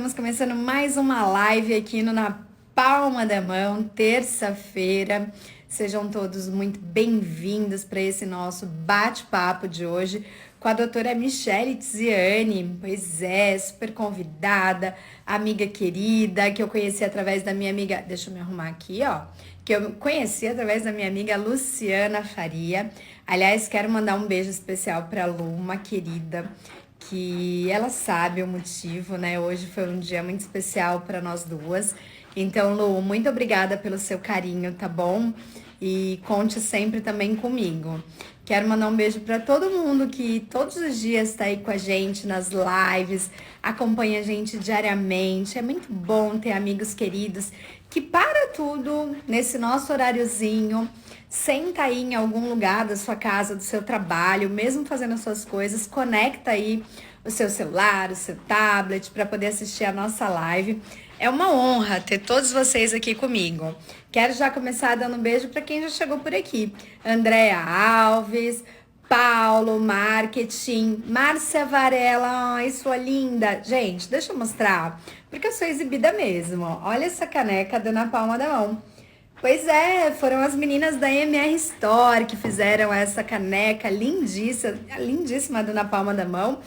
estamos começando mais uma live aqui no Na Palma da Mão, terça-feira. Sejam todos muito bem-vindos para esse nosso bate-papo de hoje com a doutora Michele Tiziane. Pois é, super convidada, amiga querida, que eu conheci através da minha amiga. Deixa eu me arrumar aqui, ó. Que eu conheci através da minha amiga Luciana Faria. Aliás, quero mandar um beijo especial para a Lu, uma querida que ela sabe o motivo, né? Hoje foi um dia muito especial para nós duas. Então, Lu, muito obrigada pelo seu carinho, tá bom? E conte sempre também comigo. Quero mandar um beijo para todo mundo que todos os dias está aí com a gente nas lives, acompanha a gente diariamente. É muito bom ter amigos queridos que para tudo nesse nosso horáriozinho, senta aí em algum lugar da sua casa, do seu trabalho, mesmo fazendo as suas coisas, conecta aí o seu celular, o seu tablet para poder assistir a nossa live. É uma honra ter todos vocês aqui comigo. Quero já começar dando um beijo para quem já chegou por aqui. Andréa Alves, Paulo Marketing, Márcia Varela, ai, sua linda. Gente, deixa eu mostrar, porque eu sou exibida mesmo. Olha essa caneca dando na palma da mão. Pois é, foram as meninas da MR Store que fizeram essa caneca lindíssima, lindíssima na palma da mão.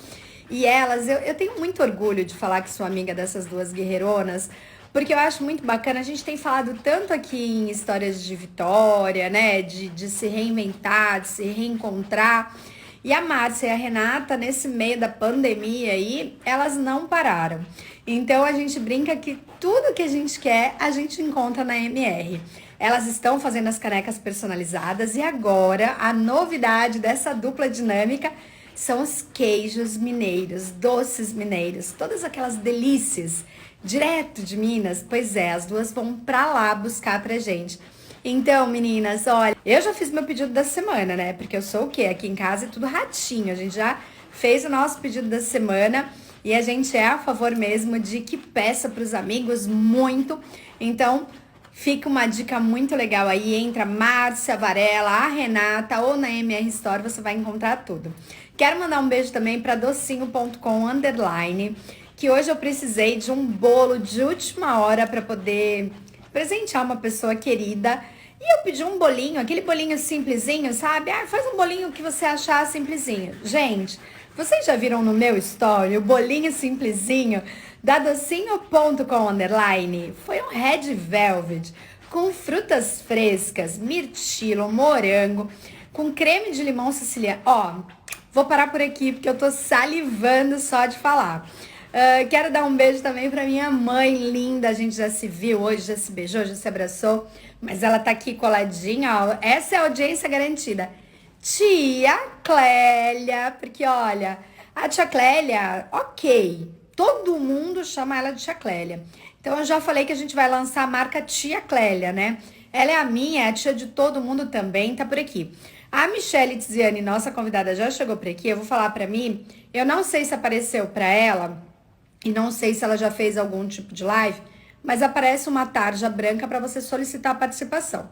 E elas, eu tenho muito orgulho de falar que sou amiga dessas duas guerreironas, porque eu acho muito bacana. A gente tem falado tanto aqui em histórias de vitória, né? De se reinventar, de se reencontrar. E a Márcia e a Renata, nesse meio da pandemia aí, elas não pararam. Então a gente brinca que tudo que a gente quer, a gente encontra na MR. Elas estão fazendo as canecas personalizadas e agora a novidade dessa dupla dinâmica são os queijos mineiros, doces mineiros, todas aquelas delícias direto de Minas. Pois é, as duas vão pra lá buscar pra gente. Então, meninas, olha, eu já fiz meu pedido da semana, né? Porque eu sou o quê? Aqui em casa é tudo ratinho. A gente já fez o nosso pedido da semana e a gente é a favor mesmo de que peça para os amigos muito. Então, fica uma dica muito legal aí. Entra Márcia Varela, a Renata ou na MR Store, você vai encontrar tudo. Quero mandar um beijo também para docinho.com underline, que hoje eu precisei de um bolo de última hora para poder presentear uma pessoa querida. E eu pedi um bolinho, aquele bolinho simplesinho, sabe? Ah, faz um bolinho que você achar simplesinho. Gente, vocês já viram no meu story o bolinho simplesinho da docinho.com underline? Foi um red velvet com frutas frescas, mirtilo, morango, com creme de limão siciliano. Ó, vou parar por aqui porque eu tô salivando só de falar. Quero dar um beijo também para minha mãe linda. A gente já se viu hoje, já se beijou, já se abraçou, mas ela tá aqui coladinha, ó. Essa é a audiência garantida. Tia Clélia, porque olha, a tia Clélia, ok, todo mundo chama ela de tia Clélia. Então eu já falei que a gente vai lançar a marca Tia Clélia, né? Ela é a minha, é a tia de todo mundo também, tá por aqui. A Michele Tiziane, nossa convidada, já chegou por aqui. Eu vou falar para mim, eu não sei se apareceu para ela e não sei se ela já fez algum tipo de live, mas aparece uma tarja branca para você solicitar a participação.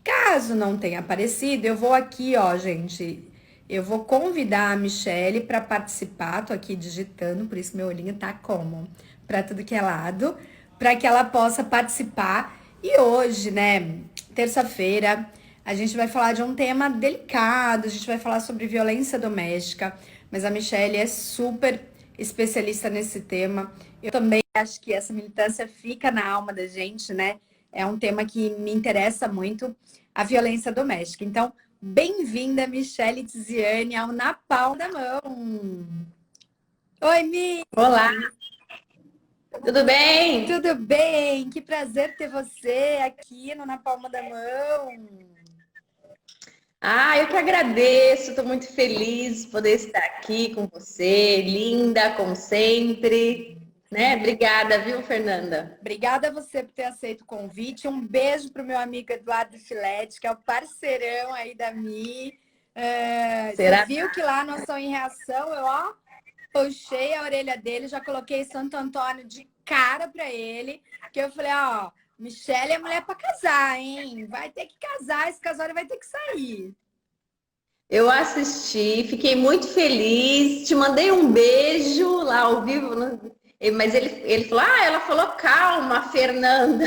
Caso não tenha aparecido, eu vou aqui, ó, gente. Eu vou convidar a Michele para participar. Tô aqui digitando, por isso meu olhinho tá como? Para tudo que é lado, para que ela possa participar. E hoje, né, terça-feira, a gente vai falar de um tema delicado, a gente vai falar sobre violência doméstica, mas a Michele é super especialista nesse tema. Eu também acho que essa militância fica na alma da gente, né? É um tema que me interessa muito, a violência doméstica. Então, bem-vinda, Michele Tiziane, ao Na Palma da Mão. Oi, Mi, Olá, tudo bem? tudo bem? Que prazer ter você aqui no Na Palma da Mão. Eu que agradeço, estou muito feliz de poder estar aqui com você, linda como sempre, né? Obrigada, viu, Fernanda? Obrigada a você por ter aceito o convite. Um beijo para o meu amigo Eduardo Filete, que é o parceirão aí da Mi. Você Será? viu que lá no Ação em Reação, eu ó, puxei a orelha dele, já coloquei Santo Antônio de cara para ele, que eu falei, ó, Michele é mulher para casar, hein? Vai ter que casar, esse casório vai ter que sair. Eu assisti, fiquei muito feliz, te mandei um beijo lá ao vivo, né? Mas ele falou, ela falou calma, Fernanda.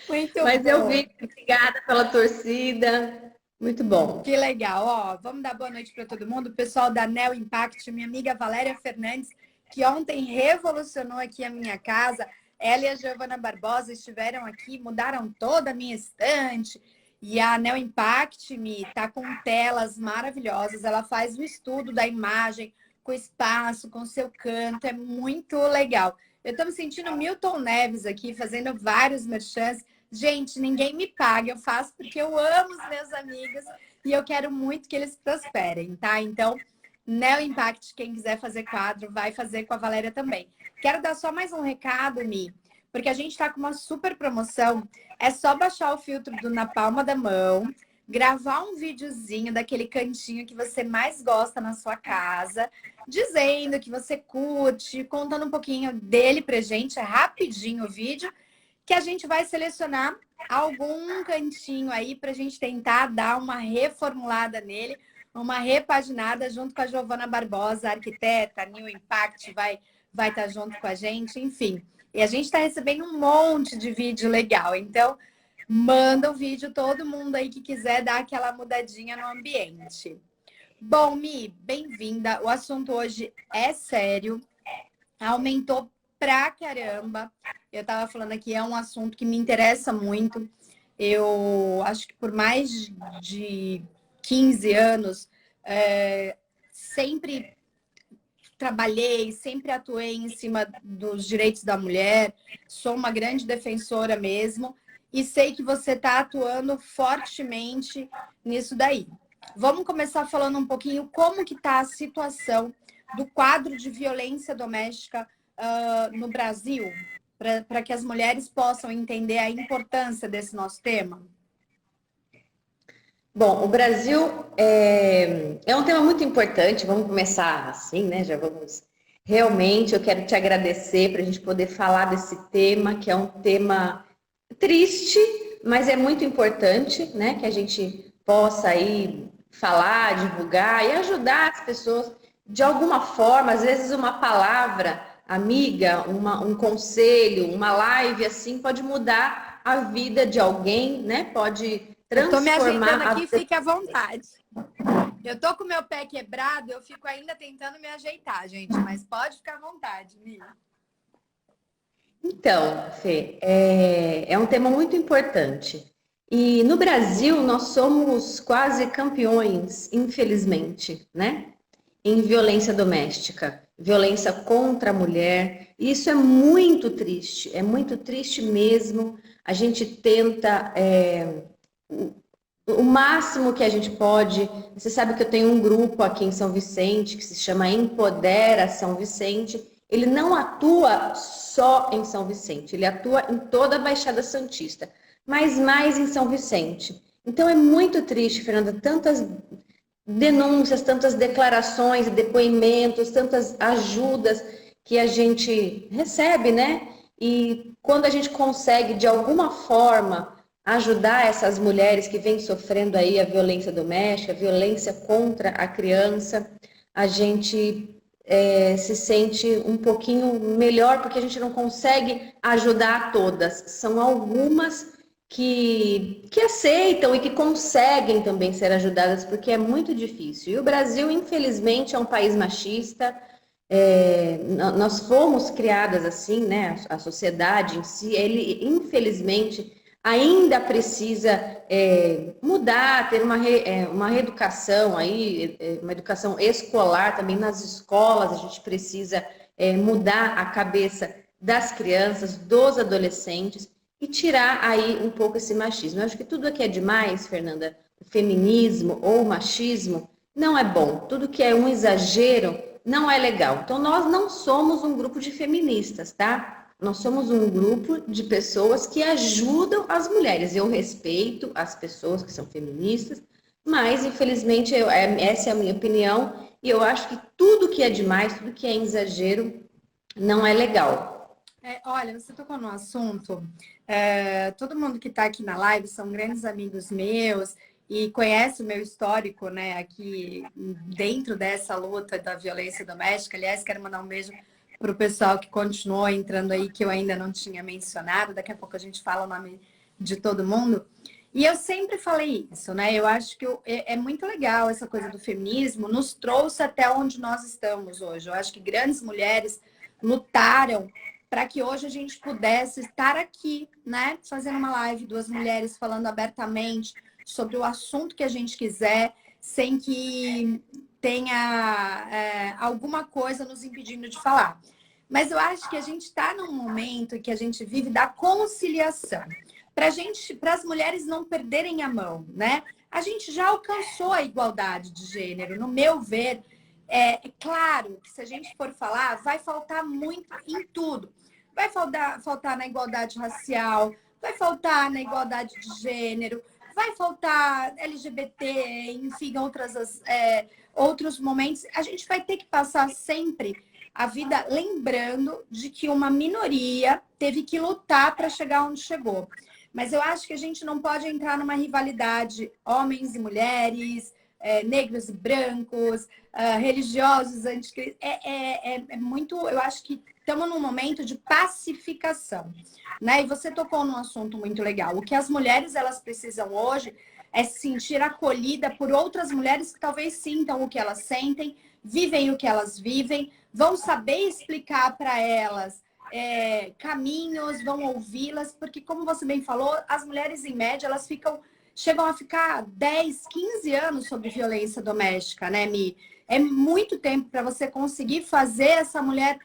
Muito Mas eu bom. vi, obrigada pela torcida. Muito bom. Que legal, ó. Vamos dar boa noite para todo mundo. O pessoal da Neo Impact, minha amiga Valéria Fernandes, que ontem revolucionou aqui a minha casa. Ela e a Giovana Barbosa estiveram aqui, mudaram toda a minha estante. E a Neo Impact me tá com telas maravilhosas. Ela faz o estudo da imagem, com espaço, com seu canto. É muito legal. Eu estou me sentindo Milton Neves aqui, fazendo vários merchans. Gente, ninguém me paga, eu faço porque eu amo os meus amigos e eu quero muito que eles prosperem, tá? Então, Neo Impact, quem quiser fazer quadro, vai fazer com a Valéria também. Quero dar só mais um recado, Mi, porque a gente está com uma super promoção. É só baixar o filtro do Na Palma da Mão, gravar um videozinho daquele cantinho que você mais gosta na sua casa, dizendo que você curte, contando um pouquinho dele pra gente, é rapidinho o vídeo, que a gente vai selecionar algum cantinho aí para a gente tentar dar uma reformulada nele, uma repaginada junto com a Giovana Barbosa, arquiteta, New Impact, vai estar junto com a gente, enfim. E a gente está recebendo um monte de vídeo legal, então manda o vídeo, todo mundo aí que quiser dar aquela mudadinha no ambiente. Bom, Mi, bem-vinda. O assunto hoje é sério, aumentou pra caramba. Eu estava falando aqui, é um assunto que me interessa muito. Eu acho que por mais de 15 anos, sempre trabalhei, sempre atuei em cima dos direitos da mulher, sou uma grande defensora mesmo, e sei que você está atuando fortemente nisso daí. Vamos começar falando um pouquinho como que está a situação do quadro de violência doméstica no Brasil, para que as mulheres possam entender a importância desse nosso tema? Bom, o Brasil é um tema muito importante. Vamos começar assim, né? Já vamos. Realmente, eu quero te agradecer para a gente poder falar desse tema, que é um tema triste, mas é muito importante, né? Que a gente possa aí falar, divulgar e ajudar as pessoas de alguma forma. Às vezes, uma palavra amiga, um conselho, uma live assim pode mudar a vida de alguém, né? Pode Eu estou me ajeitando transformar aqui, fique à vontade. Eu estou com o meu pé quebrado, eu fico ainda tentando me ajeitar, gente, mas pode ficar à vontade, Mia. Então, Fê, é um tema muito importante. E no Brasil, nós somos quase campeões, infelizmente, né? Em violência doméstica, violência contra a mulher. E isso é muito triste mesmo. A gente tenta o máximo que a gente pode. Você sabe que eu tenho um grupo aqui em São Vicente que se chama Empodera São Vicente. Ele não atua só em São Vicente, ele atua em toda a Baixada Santista, mas mais em São Vicente. Então é muito triste, Fernanda, tantas denúncias, tantas declarações, depoimentos, tantas ajudas que a gente recebe, né? E quando a gente consegue, de alguma forma, ajudar essas mulheres que vêm sofrendo aí a violência doméstica, a violência contra a criança, a gente se sente um pouquinho melhor, porque a gente não consegue ajudar todas. São algumas que aceitam e que conseguem também ser ajudadas, porque é muito difícil. E o Brasil, infelizmente, é um país machista. Nós fomos criadas assim, né? A sociedade em si, ele infelizmente ainda precisa mudar, ter uma reeducação aí, uma educação escolar também nas escolas. A gente precisa mudar a cabeça das crianças, dos adolescentes e tirar aí um pouco esse machismo. Eu acho que tudo que é demais, Fernanda, o feminismo ou o machismo, não é bom. Tudo que é um exagero não é legal. Então, nós não somos um grupo de feministas, tá? Nós somos um grupo de pessoas que ajudam as mulheres. Eu respeito as pessoas que são feministas, mas, infelizmente, essa é a minha opinião, e eu acho que tudo que é demais, tudo que é exagero, não é legal. Olha, você tocou no assunto. Todo mundo que está aqui na live são grandes amigos meus e conhece o meu histórico, né? Aqui dentro dessa luta da violência doméstica. Aliás, quero mandar um beijo para o pessoal que continuou entrando aí, que eu ainda não tinha mencionado. Daqui a pouco a gente fala o nome de todo mundo. E eu sempre falei isso, né? Eu acho que é muito legal essa coisa do feminismo, nos trouxe até onde nós estamos hoje. Eu acho que grandes mulheres lutaram para que hoje a gente pudesse estar aqui, né? Fazendo uma live, duas mulheres falando abertamente sobre o assunto que a gente quiser, sem que tenha alguma coisa nos impedindo de falar. Mas eu acho que a gente está num momento que a gente vive da conciliação. Para as mulheres não perderem a mão, né? A gente já alcançou a igualdade de gênero, no meu ver. É claro que se a gente for falar, vai faltar muito em tudo. Vai faltar na igualdade racial, vai faltar na igualdade de gênero, vai faltar LGBT, enfim, outros momentos. A gente vai ter que passar sempre a vida lembrando de que uma minoria teve que lutar para chegar onde chegou. Mas eu acho que a gente não pode entrar numa rivalidade homens e mulheres, negros e brancos, religiosos, anticristos. É muito. Eu acho que estamos num momento de pacificação, né? E você tocou num assunto muito legal. O que as mulheres elas precisam hoje é se sentir acolhida por outras mulheres que talvez sintam o que elas sentem, vivem o que elas vivem, vão saber explicar para elas caminhos, vão ouvi-las, porque como você bem falou, as mulheres em média elas chegam a ficar 10, 15 anos sobre violência doméstica, né, Mi? É muito tempo para você conseguir fazer essa mulher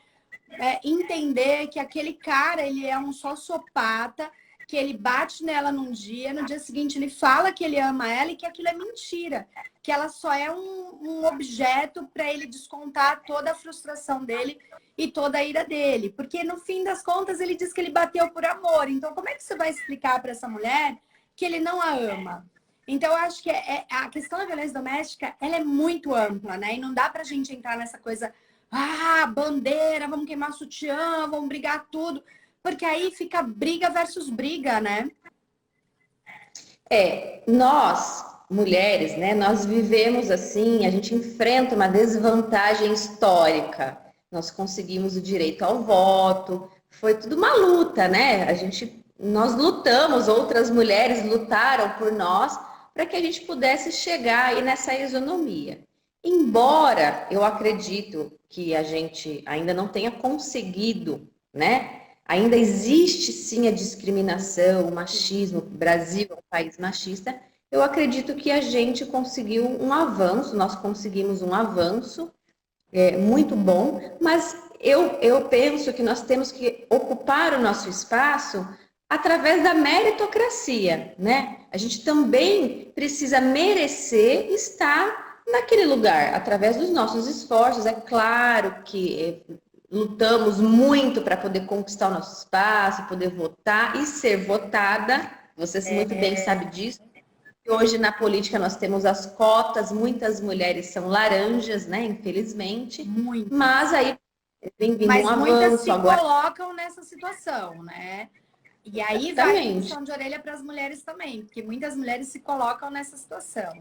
entender que aquele cara ele é um sociopata, que ele bate nela num dia, no dia seguinte ele fala que ele ama ela e que aquilo é mentira, que ela só é um objeto para ele descontar toda a frustração dele e toda a ira dele. Porque no fim das contas ele diz que ele bateu por amor. Então como é que você vai explicar para essa mulher que ele não a ama? Então, eu acho que a questão da violência doméstica, ela é muito ampla, né? E não dá pra gente entrar nessa coisa, bandeira, vamos queimar sutiã, vamos brigar tudo. Porque aí fica briga versus briga, né? Nós, mulheres, né, nós vivemos assim, a gente enfrenta uma desvantagem histórica. Nós conseguimos o direito ao voto, foi tudo uma luta, né? Nós lutamos, outras mulheres lutaram por nós para que a gente pudesse chegar aí nessa isonomia. Embora eu acredito que a gente ainda não tenha conseguido, né? Ainda existe sim a discriminação, o machismo. O Brasil é um país machista. Eu acredito que a gente conseguiu um avanço, nós conseguimos um avanço muito bom, mas eu penso que nós temos que ocupar o nosso espaço através da meritocracia, né? A gente também precisa merecer estar naquele lugar, através dos nossos esforços. É claro que lutamos muito para poder conquistar o nosso espaço, poder votar e ser votada. Você muito bem sabe disso. Hoje na política nós temos as cotas, muitas mulheres são laranjas, né? Infelizmente. Muito. Mas aí vem vindo Mas um muitas avanço se agora. colocam nessa situação, né? E aí vai a puxão de orelha para as mulheres também, porque muitas mulheres se colocam nessa situação.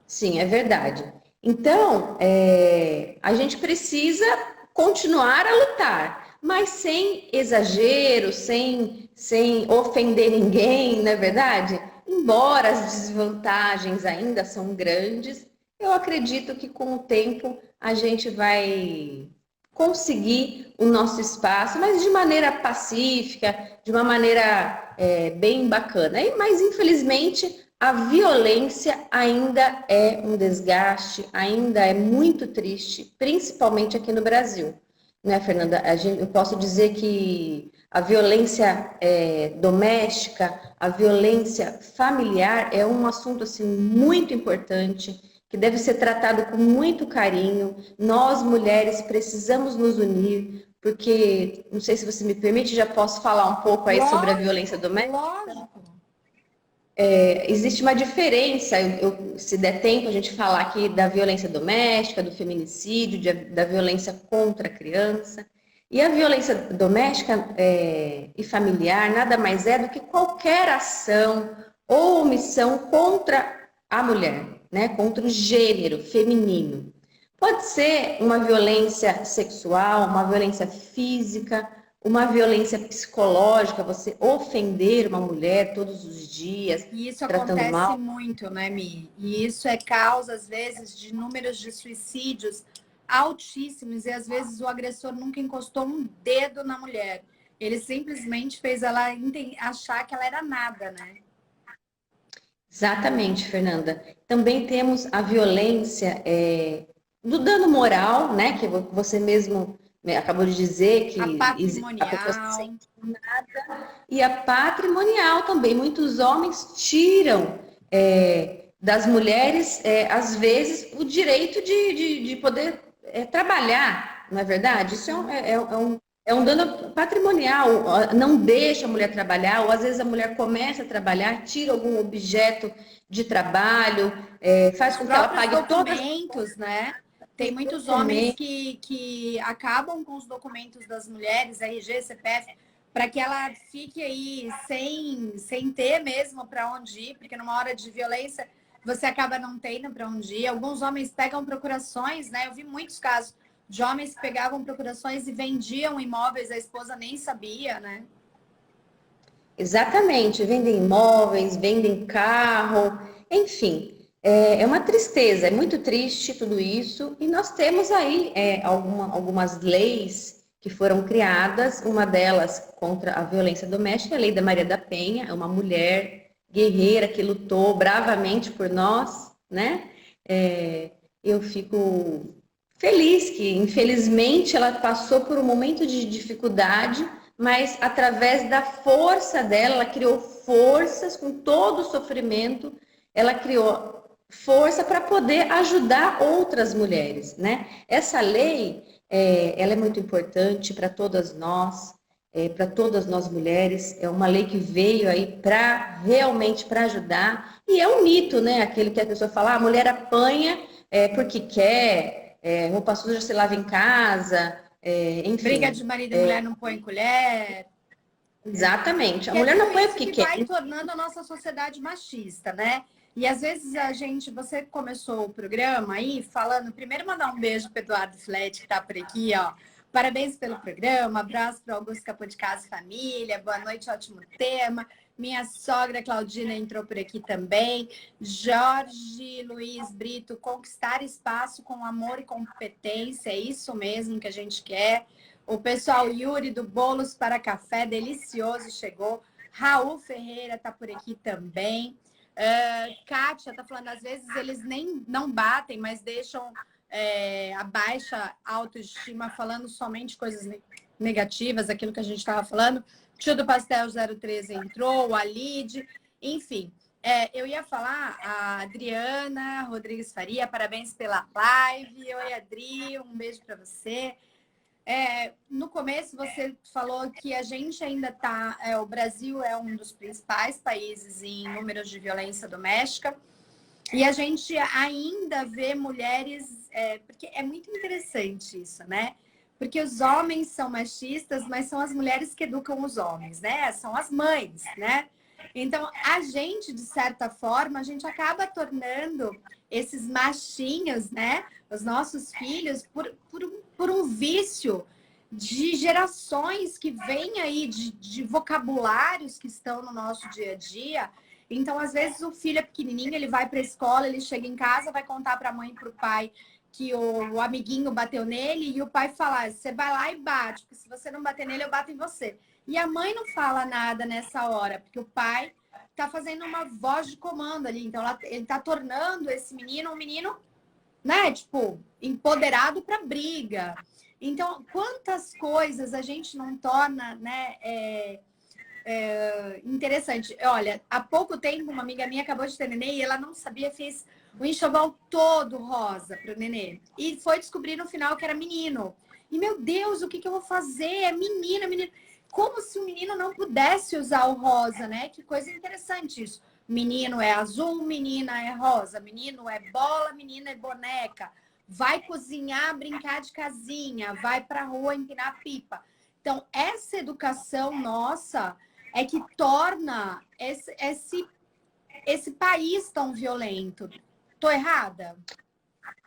Sim, é verdade. Então, a gente precisa continuar a lutar, mas sem exagero, sem ofender ninguém, não é verdade? Embora as desvantagens ainda são grandes, eu acredito que com o tempo a gente vai conseguir o nosso espaço, mas de maneira pacífica, de uma maneira bem bacana. Mas, infelizmente, a violência ainda é um desgaste, ainda é muito triste, principalmente aqui no Brasil. Né, Fernanda? Eu posso dizer que a violência doméstica, a violência familiar é um assunto assim, muito importante, que deve ser tratado com muito carinho. Nós, mulheres, precisamos nos unir, porque, não sei se você me permite, já posso falar um pouco aí sobre a violência doméstica? Lógico. Existe uma diferença, se der tempo a gente falar aqui da violência doméstica, do feminicídio, da violência contra a criança. E a violência doméstica e familiar nada mais é do que qualquer ação ou omissão contra a mulher, né? Contra o gênero feminino. Pode ser uma violência sexual, uma violência física, uma violência psicológica, você ofender uma mulher todos os dias, E isso tratando acontece mal. muito, né, Mi? E isso é causa, às vezes, de números de suicídios altíssimos. E às vezes o agressor nunca encostou um dedo na mulher. Ele simplesmente fez ela achar que ela era nada, né? Exatamente, Fernanda. Também temos a violência do dano moral, né? Que você mesmo acabou de dizer A que a pessoa se patrimonial. sente nada. E a patrimonial também. Muitos homens tiram das mulheres, às vezes, o direito de poder trabalhar, não é verdade? Isso é um dano patrimonial, não deixa a mulher trabalhar, ou às vezes a mulher começa a trabalhar, tira algum objeto de trabalho, faz Os com que ela próprios pague todas documentos, né? Tem os muitos homens documentos. que acabam com os documentos das mulheres, RG, CPF, para que ela fique aí sem ter mesmo para onde ir, porque numa hora de violência você acaba não tendo para onde ir. Alguns homens pegam procurações, né? Eu vi muitos casos de homens que pegavam procurações e vendiam imóveis, a esposa nem sabia, né? Exatamente, vendem imóveis, vendem carro, enfim, é uma tristeza, é muito triste tudo isso. E nós temos aí algumas leis que foram criadas, uma delas contra a violência doméstica, a Lei da Maria da Penha, é uma mulher guerreira que lutou bravamente por nós, né? Eu fico feliz que, infelizmente, ela passou por um momento de dificuldade, mas através da força dela, ela criou forças com todo o sofrimento, ela criou força para poder ajudar outras mulheres, né? Essa lei, ela é muito importante para todas nós, para todas nós mulheres. É uma lei que veio aí para realmente para ajudar. E é um mito, né? Aquele que a pessoa fala, a mulher apanha porque quer, roupa suja se lava em casa, Briga enfim. de marido e mulher não põe colher. Exatamente. A Que é mulher não tudo apanha isso porque que quer. vai tornando a nossa sociedade machista, né? E às vezes você começou o programa aí falando, primeiro mandar um beijo para Eduardo Flete, que está por aqui, ó. Parabéns pelo programa, abraço para Augusto Capô de Casa e Família, boa noite, ótimo tema. Minha sogra Claudina entrou por aqui também. Jorge Luiz Brito, conquistar espaço com amor e competência, é isso mesmo que a gente quer. O pessoal Yuri do Bolos para Café, delicioso, chegou. Raul Ferreira está por aqui também. Kátia está falando, às vezes eles nem não batem, mas deixam a baixa autoestima falando somente coisas negativas, aquilo que a gente estava falando. Tio do Pastel 013 entrou, a Lid, enfim. Eu ia falar a Adriana Rodrigues Faria, parabéns pela live. Oi, Adri, um beijo para você. No começo você falou que a gente ainda está, o Brasil é um dos principais países em números de violência doméstica e a gente ainda vê mulheres, porque é muito interessante isso, né? Porque os homens são machistas, mas são as mulheres que educam os homens, né? São as mães, né? Então, a gente, de certa forma, a gente acaba tornando esses machinhos, né? Os nossos filhos, por um vício de gerações que vêm aí, de vocabulários que estão no nosso dia a dia. Então, às vezes, o filho é pequenininho, ele vai para a escola, ele chega em casa, vai contar para a mãe e para o pai que o amiguinho bateu nele e o pai fala, você vai lá e bate, porque se você não bater nele, eu bato em você. E a mãe não fala nada nessa hora, porque o pai está fazendo uma voz de comando ali. Então, ele está tornando esse menino um menino, né, tipo, empoderado para briga. Então, quantas coisas a gente não torna, né, interessante. Olha, há pouco tempo, uma amiga minha acabou de ter nenê e ela não sabia, fez o enxoval todo rosa para o nenê. E foi descobrir no final que era menino. E, meu Deus, o que, que eu vou fazer? É menino, é menino. Como se o menino não pudesse usar o rosa, né? Que coisa interessante isso. Menino é azul, menina é rosa. Menino é bola, menina é boneca. Vai cozinhar, brincar de casinha. Vai para a rua empinar pipa. Então, essa educação nossa é que torna esse país tão violento. Tô errada?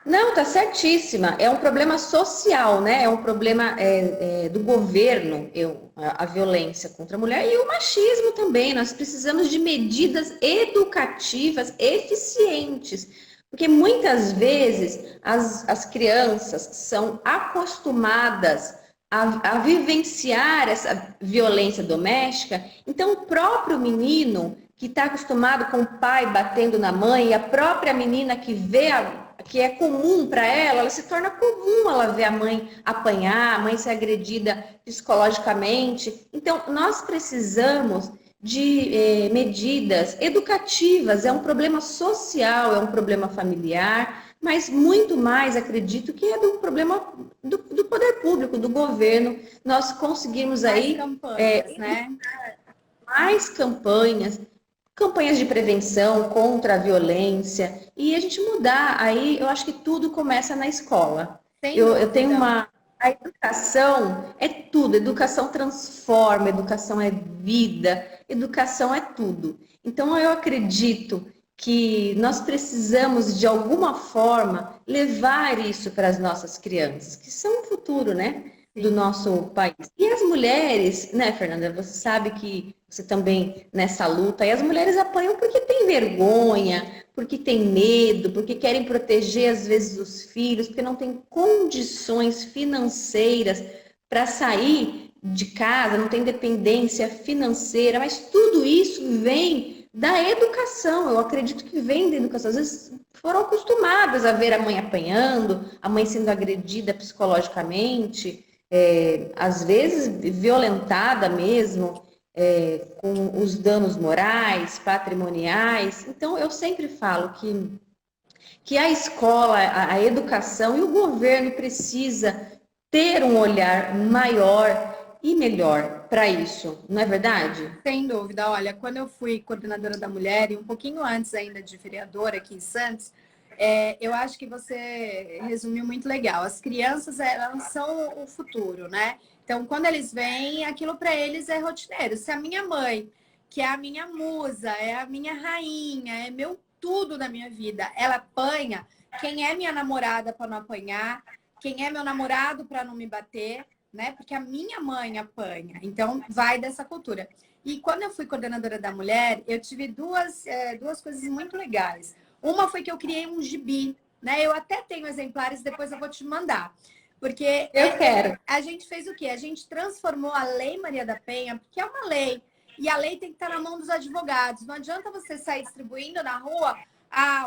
Não, tá certíssima. É um problema social, né? É um problema do governo, a violência contra a mulher e o machismo também. Nós precisamos de medidas educativas eficientes, porque muitas vezes as crianças são acostumadas a vivenciar essa violência doméstica, então o próprio menino que está acostumado com o pai batendo na mãe, e a própria menina que vê que é comum para ela se torna comum ela ver a mãe apanhar, a mãe ser agredida psicologicamente. Então, nós precisamos de medidas educativas, é um problema social, é um problema familiar, mas muito mais, acredito, que é do problema do poder público, do governo, nós conseguimos Mais aí campanhas, né? mais campanhas de prevenção contra a violência e a gente mudar. Aí eu acho que tudo começa na escola. Sem Eu tenho dúvida. uma. A educação é tudo, educação transforma, educação é vida, educação é tudo. Então eu acredito que nós precisamos, de alguma forma, levar isso para as nossas crianças, que são o futuro, né, do Sim. nosso país. E as mulheres, né, Fernanda, você sabe que você também nessa luta, e as mulheres apanham porque têm vergonha, porque têm medo, porque querem proteger às vezes os filhos, porque não têm condições financeiras para sair de casa, não tem dependência financeira, mas tudo isso vem da educação. Eu acredito que vem da educação. Às vezes foram acostumadas a ver a mãe apanhando, a mãe sendo agredida psicologicamente, às vezes violentada mesmo, com os danos morais, patrimoniais. Então, eu sempre falo que a escola, a educação e o governo precisa ter um olhar maior e melhor para isso, não é verdade? Sem dúvida. Olha, quando eu fui coordenadora da mulher, e um pouquinho antes ainda de vereadora aqui em Santos, eu acho que você resumiu muito legal. As crianças, elas são o futuro, né? Então, quando eles vêm, aquilo para eles é rotineiro. Se a minha mãe, que é a minha musa, é a minha rainha, é meu tudo na minha vida, ela apanha, quem é minha namorada para não apanhar? Quem é meu namorado para não me bater? Né? Porque a minha mãe apanha. Então, vai dessa cultura. E quando eu fui coordenadora da mulher, eu tive duas coisas muito legais. Uma foi que eu criei um gibi, né? Eu até tenho exemplares, depois eu vou te mandar. Porque Eu quero. a gente fez o quê? A gente transformou a Lei Maria da Penha, porque é uma lei, e a lei tem que estar na mão dos advogados. Não adianta você sair distribuindo na rua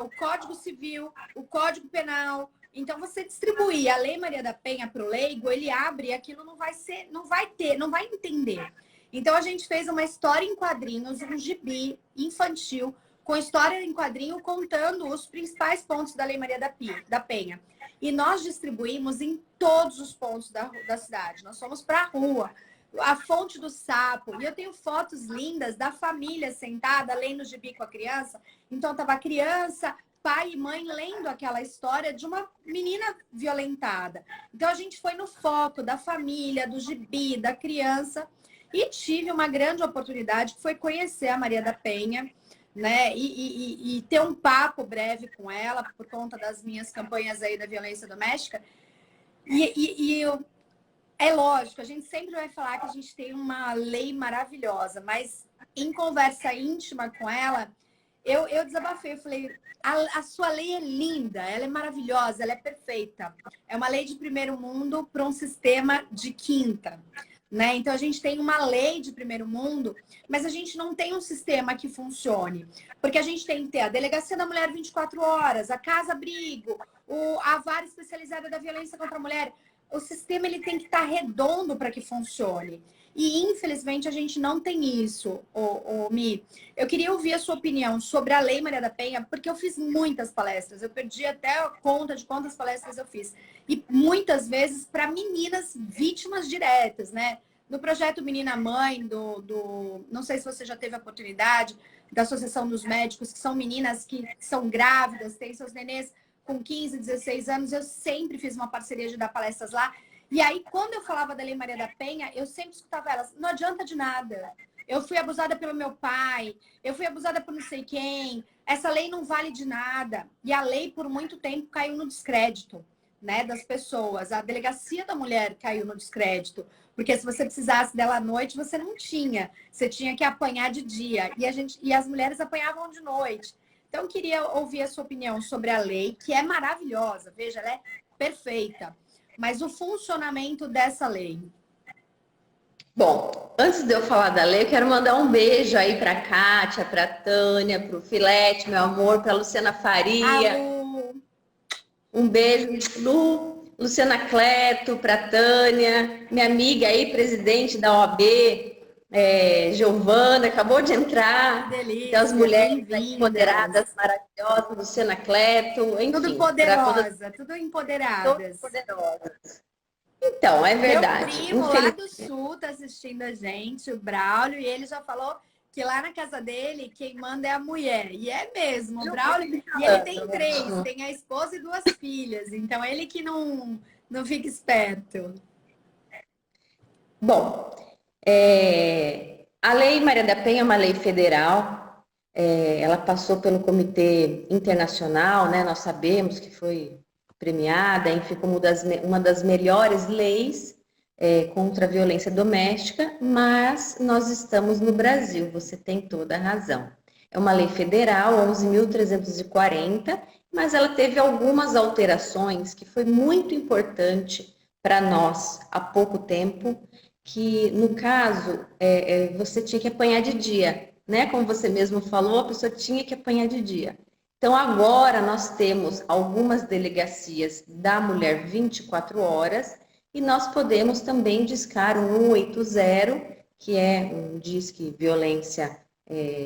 o Código Civil, o Código Penal. Então, você distribuir a Lei Maria da Penha para o leigo, ele abre e aquilo não vai ser, não vai ter, não vai entender. Então, a gente fez uma história em quadrinhos, um gibi infantil, com história em quadrinho, contando os principais pontos da Lei Maria da Penha. E nós distribuímos em todos os pontos da cidade. Nós fomos para a rua, a fonte do sapo. E eu tenho fotos lindas da família sentada, lendo o gibi com a criança. Então, estava a criança, pai e mãe lendo aquela história de uma menina violentada. Então, a gente foi no foco da família, do gibi, da criança. E tive uma grande oportunidade, que foi conhecer a Maria da Penha, né? E ter um papo breve com ela, por conta das minhas campanhas aí da violência doméstica. É lógico, a gente sempre vai falar que a gente tem uma lei maravilhosa, mas em conversa íntima com ela, eu desabafei, eu falei, a sua lei é linda, ela é maravilhosa, ela é perfeita. É uma lei de primeiro mundo para um sistema de quinta. Né? Então, a gente tem uma lei de primeiro mundo, mas a gente não tem um sistema que funcione. Porque a gente tem que ter a Delegacia da Mulher 24 horas, a Casa-Abrigo, a Vara Especializada da Violência contra a Mulher. O sistema ele tem que estar redondo para que funcione. E, infelizmente, a gente não tem isso, Mi. Eu queria ouvir a sua opinião sobre a Lei Maria da Penha, porque eu fiz muitas palestras. Eu perdi até a conta de quantas palestras eu fiz. E muitas vezes para meninas vítimas diretas, né? No projeto Menina Mãe, não sei se você já teve a oportunidade, da Associação dos Médicos, que são meninas que são grávidas, têm seus nenês com 15, 16 anos, eu sempre fiz uma parceria de dar palestras lá. E aí, quando eu falava da Lei Maria da Penha, eu sempre escutava elas, não adianta de nada. eu fui abusada pelo meu pai, eu fui abusada por não sei quem, essa lei não vale de nada. E a lei, por muito tempo, caiu no descrédito, né, das pessoas. A delegacia da mulher caiu no descrédito, porque se você precisasse dela à noite, você não tinha. Você tinha que apanhar de dia. E as mulheres apanhavam de noite. Então, eu queria ouvir a sua opinião sobre a lei, que é maravilhosa. Veja, ela é perfeita. Mas o funcionamento dessa lei. Bom, antes de eu falar da lei, eu quero mandar um beijo aí para a Kátia, para a Tânia, para o Filete, meu amor, para a Luciana Faria. Alô. Um beijo, Lu, Luciana Cleto, para a Tânia, minha amiga aí, presidente da OAB, Giovana, acabou de Que entrar. Então, as delícia, mulheres bem-vindas. empoderadas, maravilhosas, Luciana Cleto, Tudo enfim, para todas, poderosa, tudo todas empoderadas. poderosas. Então, é Meu verdade. primo lá do sul tá assistindo a gente, o Braulio, e ele já falou que lá na casa dele quem manda é a mulher. E é mesmo, o Braulio. E ele tem três, tem a esposa e duas filhas. Então ele que não fica esperto. Bom, a Lei Maria da Penha é uma lei federal, ela passou pelo Comitê Internacional, né? Nós sabemos que foi premiada, enfim, como uma das melhores leis contra a violência doméstica, mas nós estamos no Brasil, você tem toda a razão. É uma lei federal, 11.340, mas ela teve algumas alterações que foi muito importante para nós há pouco tempo, que no caso você tinha que apanhar de dia, né? Como você mesmo falou, a pessoa tinha que apanhar de dia. Então agora nós temos algumas delegacias da mulher 24 horas e nós podemos também discar um 180, que é um disque violência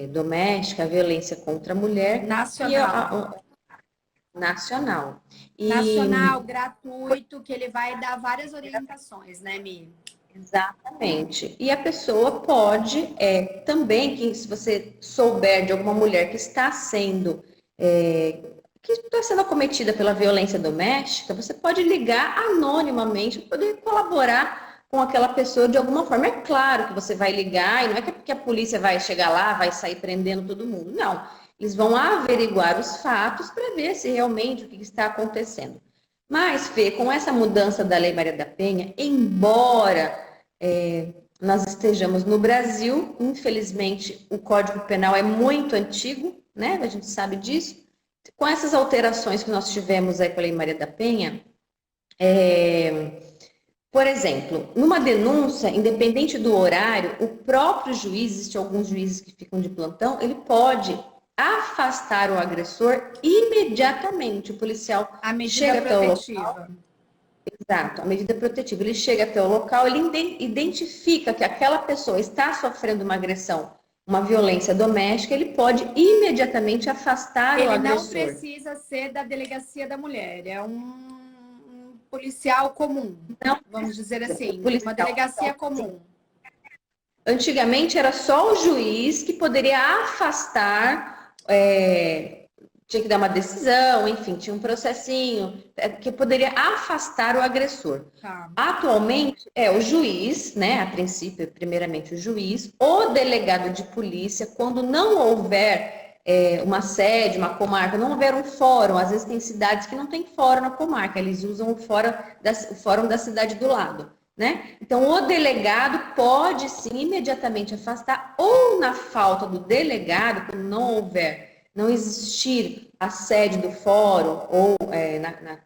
doméstica, violência contra a mulher, que é Nacional. nacional. Nacional, gratuito, que ele vai dar várias orientações, né, Mi? Exatamente. E a pessoa pode também, que se você souber de alguma mulher que está sendo acometida pela violência doméstica, você pode ligar anonimamente para poder colaborar com aquela pessoa de alguma forma. É claro que você vai ligar, e não é que a polícia vai chegar lá, vai sair prendendo todo mundo. Não. Eles vão averiguar os fatos para ver se realmente o que está acontecendo. Mas, Fê, com essa mudança da Lei Maria da Penha, embora nós estejamos no Brasil, infelizmente o Código Penal é muito antigo, né? A gente sabe disso. Com essas alterações que nós tivemos aí com a Lei Maria da Penha, por exemplo, numa denúncia, independente do horário, o próprio juiz, existem alguns juízes que ficam de plantão, ele pode afastar o agressor imediatamente. O policial A medida chega até o local. protetiva. Exato, a medida protetiva. Ele chega até o local, ele identifica que aquela pessoa está sofrendo uma agressão, uma violência doméstica, ele pode imediatamente afastar o Ele agressor. não precisa ser da delegacia da mulher, é um policial comum, Não, vamos dizer assim, policial. uma delegacia comum. Antigamente era só o juiz que poderia afastar, tinha que dar uma decisão, enfim, tinha um processinho que poderia afastar o agressor. Tá. Atualmente é o juiz, né? A princípio, primeiramente o juiz, o delegado de polícia, quando não houver uma sede, uma comarca, não houver um fórum, às vezes tem cidades que não tem fórum na comarca, eles usam o fórum da cidade do lado. Né? Então, o delegado pode sim imediatamente afastar, ou na falta do delegado, quando não existir a sede do fórum ou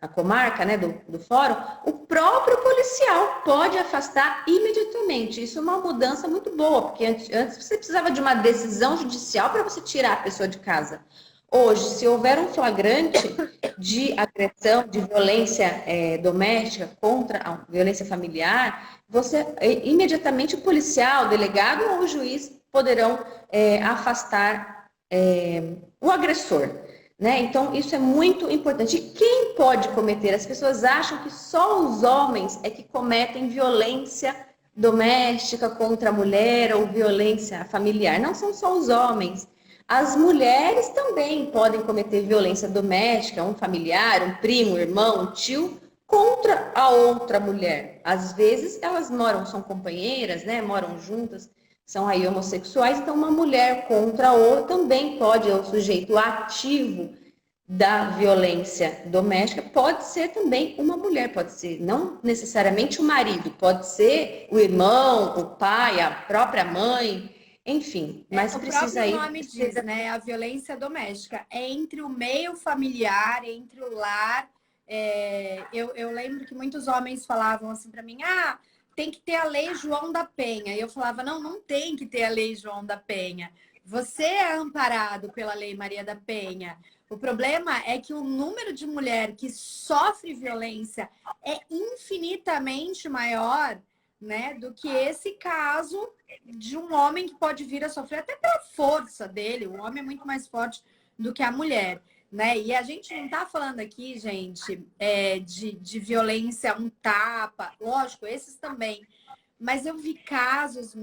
na comarca, né, do fórum, o próprio policial pode afastar imediatamente. Isso é uma mudança muito boa, porque antes você precisava de uma decisão judicial para você tirar a pessoa de casa. Hoje, se houver um flagrante de agressão, de violência doméstica contra a violência familiar, imediatamente o policial, o delegado ou o juiz poderão afastar o agressor. Né? Então, isso é muito importante. E quem pode cometer? As pessoas acham que só os homens é que cometem violência doméstica contra a mulher ou violência familiar. Não são só os homens. As mulheres também podem cometer violência doméstica, um familiar, um primo, um irmão, um tio, contra a outra mulher. Às vezes elas são companheiras, né? Moram juntas, são aí homossexuais, então uma mulher contra a outra também pode, é o sujeito ativo da violência doméstica, pode ser também uma mulher, pode ser não necessariamente o marido, pode ser o irmão, o pai, a própria mãe, enfim, mas O precisa próprio aí nome diz, né? A violência doméstica é entre o meio familiar, entre o lar. Eu lembro que muitos homens falavam assim para mim: ah, tem que ter a lei João da Penha. E eu falava: não, não tem que ter a lei João da Penha. Você é amparado pela lei Maria da Penha. O problema é que o número de mulher que sofre violência é infinitamente maior, né, do que esse caso de um homem que pode vir a sofrer até pela força dele. O homem é muito mais forte do que a mulher, né? E a gente não tá falando aqui, gente, de violência, um tapa, lógico, esses também. Mas eu vi casos,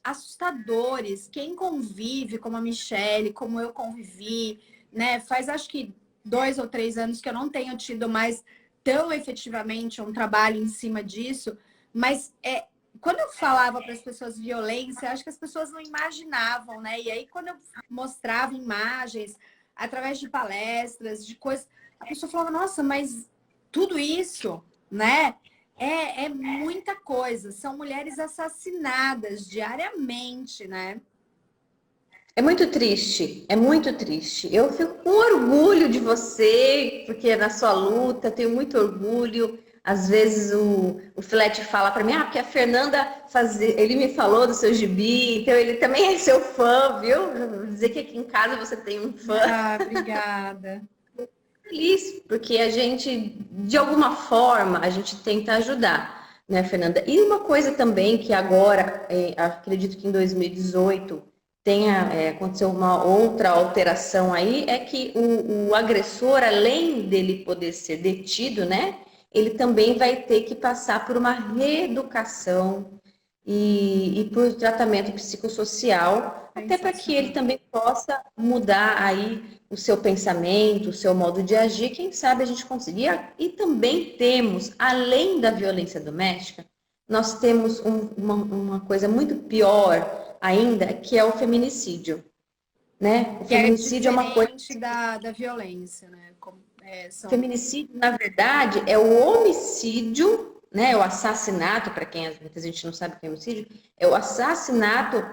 assustadores. Quem convive, como a Michelle, como eu convivi, né? Faz acho que 2 ou 3 anos que eu não tenho tido mais tão efetivamente um trabalho em cima disso, mas quando eu falava para as pessoas violência, acho que as pessoas não imaginavam, né? E aí, quando eu mostrava imagens, através de palestras, de coisas, a pessoa falava, nossa, mas tudo isso, né? É muita coisa. São mulheres assassinadas diariamente, né? é muito triste, é muito triste. Eu fico com orgulho de você, porque na sua luta, tenho muito orgulho. Às vezes o Filete fala para mim, porque a Fernanda ele me falou do seu gibi, então ele também é seu fã, viu? Vou dizer que aqui em casa você tem um fã. Ah, obrigada. Feliz, porque a gente, de alguma forma, a gente tenta ajudar, né, Fernanda? E uma coisa também que agora, acredito que em 2018 aconteceu uma outra alteração aí, é que o agressor, além dele poder ser detido, né, ele também vai ter que passar por uma reeducação e por tratamento psicossocial, até para que ele Sensacional. também possa mudar aí o seu pensamento, o seu modo de agir, quem sabe a gente conseguir. E também temos, além da violência doméstica, nós temos uma coisa muito pior ainda, que é o feminicídio, né? O Que é feminicídio é uma coisa. diferente da violência, né? São Feminicídio, na verdade, é o homicídio, né? O assassinato, para quem muita gente não sabe o que é homicídio, é o assassinato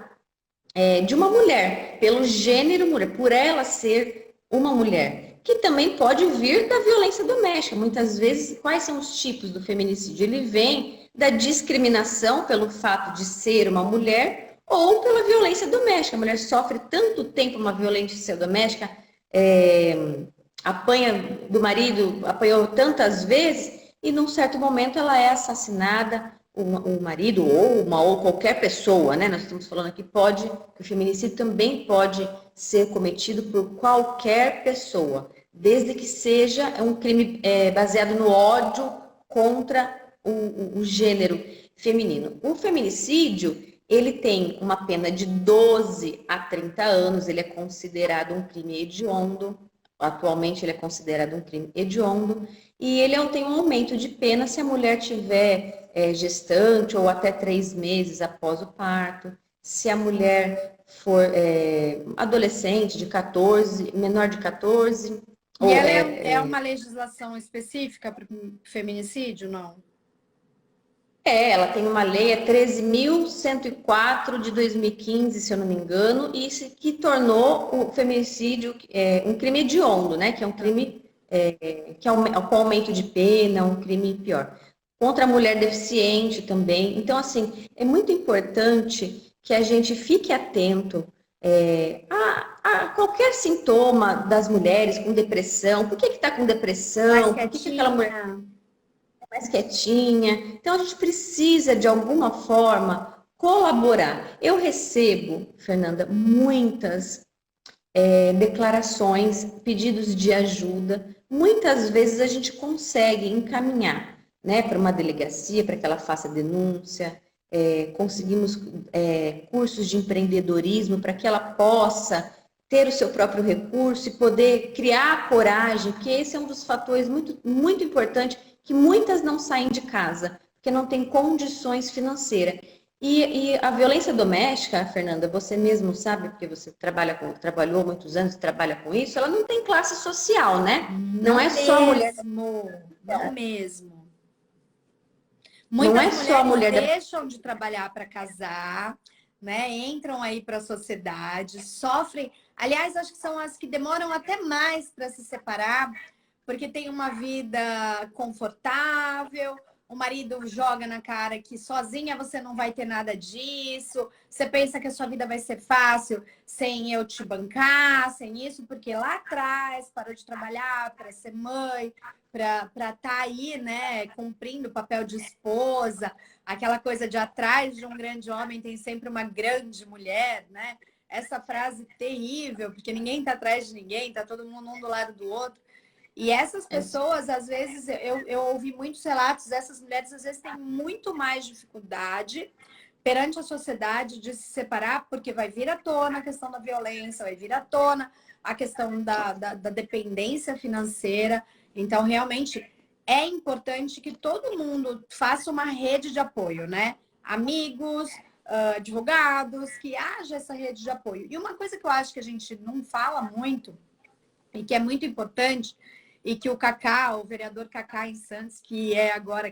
de uma mulher, pelo gênero mulher, por ela ser uma mulher, que também pode vir da violência doméstica. Muitas vezes, quais são os tipos do feminicídio? Ele vem da discriminação pelo fato de ser uma mulher ou pela violência doméstica. A mulher sofre tanto tempo uma violência doméstica, apanha do marido, apanhou tantas vezes, e num certo momento ela é assassinada, o marido ou qualquer pessoa, né? Nós estamos falando aqui, o feminicídio também pode ser cometido por qualquer pessoa, desde que seja um crime baseado no ódio contra o gênero feminino. O feminicídio, ele tem uma pena de 12 a 30 anos, ele é considerado um crime hediondo. Atualmente ele é considerado um crime hediondo e ele tem um aumento de pena se a mulher tiver gestante ou até 3 meses após o parto, se a mulher for adolescente de 14, menor de 14. E ela é uma legislação específica para o feminicídio, não? Ela tem uma lei, é 13.104 de 2015, se eu não me engano, e isso que tornou o feminicídio um crime hediondo, né? Que é um crime com aumento de pena, um crime pior. Contra a mulher deficiente também. Então, assim, é muito importante que a gente fique atento a qualquer sintoma das mulheres com depressão. Por que está com Mais depressão? Por que aquela mulher quietinha. mais quietinha? Então, a gente precisa, de alguma forma, colaborar. Eu recebo, Fernanda, muitas declarações, pedidos de ajuda. Muitas vezes a gente consegue encaminhar, né, para uma delegacia, para que ela faça denúncia. Conseguimos cursos de empreendedorismo para que ela possa ter o seu próprio recurso e poder criar coragem, porque esse é um dos fatores muito, muito importantes, que muitas não saem de casa, porque não tem condições financeiras. E a violência doméstica, Fernanda, você mesmo sabe, porque você trabalhou muitos anos e trabalha com isso, ela não tem classe social, né? Não Não é só a mulher, mesmo, não mesmo. não Muitas é só a mulheres mulher da. deixam de trabalhar para casar, né? Entram aí para a sociedade, sofrem. Aliás, acho que são as que demoram até mais para se separar, porque tem uma vida confortável. O marido joga na cara que sozinha você não vai ter nada disso. Você pensa que a sua vida vai ser fácil sem eu te bancar, sem isso, porque lá atrás parou de trabalhar para ser mãe, para estar aí, né, cumprindo o papel de esposa, aquela coisa de atrás de um grande homem tem sempre uma grande mulher, né? Essa frase terrível, porque ninguém está atrás de ninguém, está todo mundo um do lado do outro. E essas pessoas, às vezes, eu ouvi muitos relatos, essas mulheres às vezes têm muito mais dificuldade perante a sociedade de se separar, porque vai vir à tona a questão da violência, vai vir à tona a questão da dependência financeira. Então, realmente, é importante que todo mundo faça uma rede de apoio, né? Amigos, advogados, que haja essa rede de apoio. E uma coisa que eu acho que a gente não fala muito, e que é muito importante, e que o Cacá, o vereador Cacá em Santos, que é agora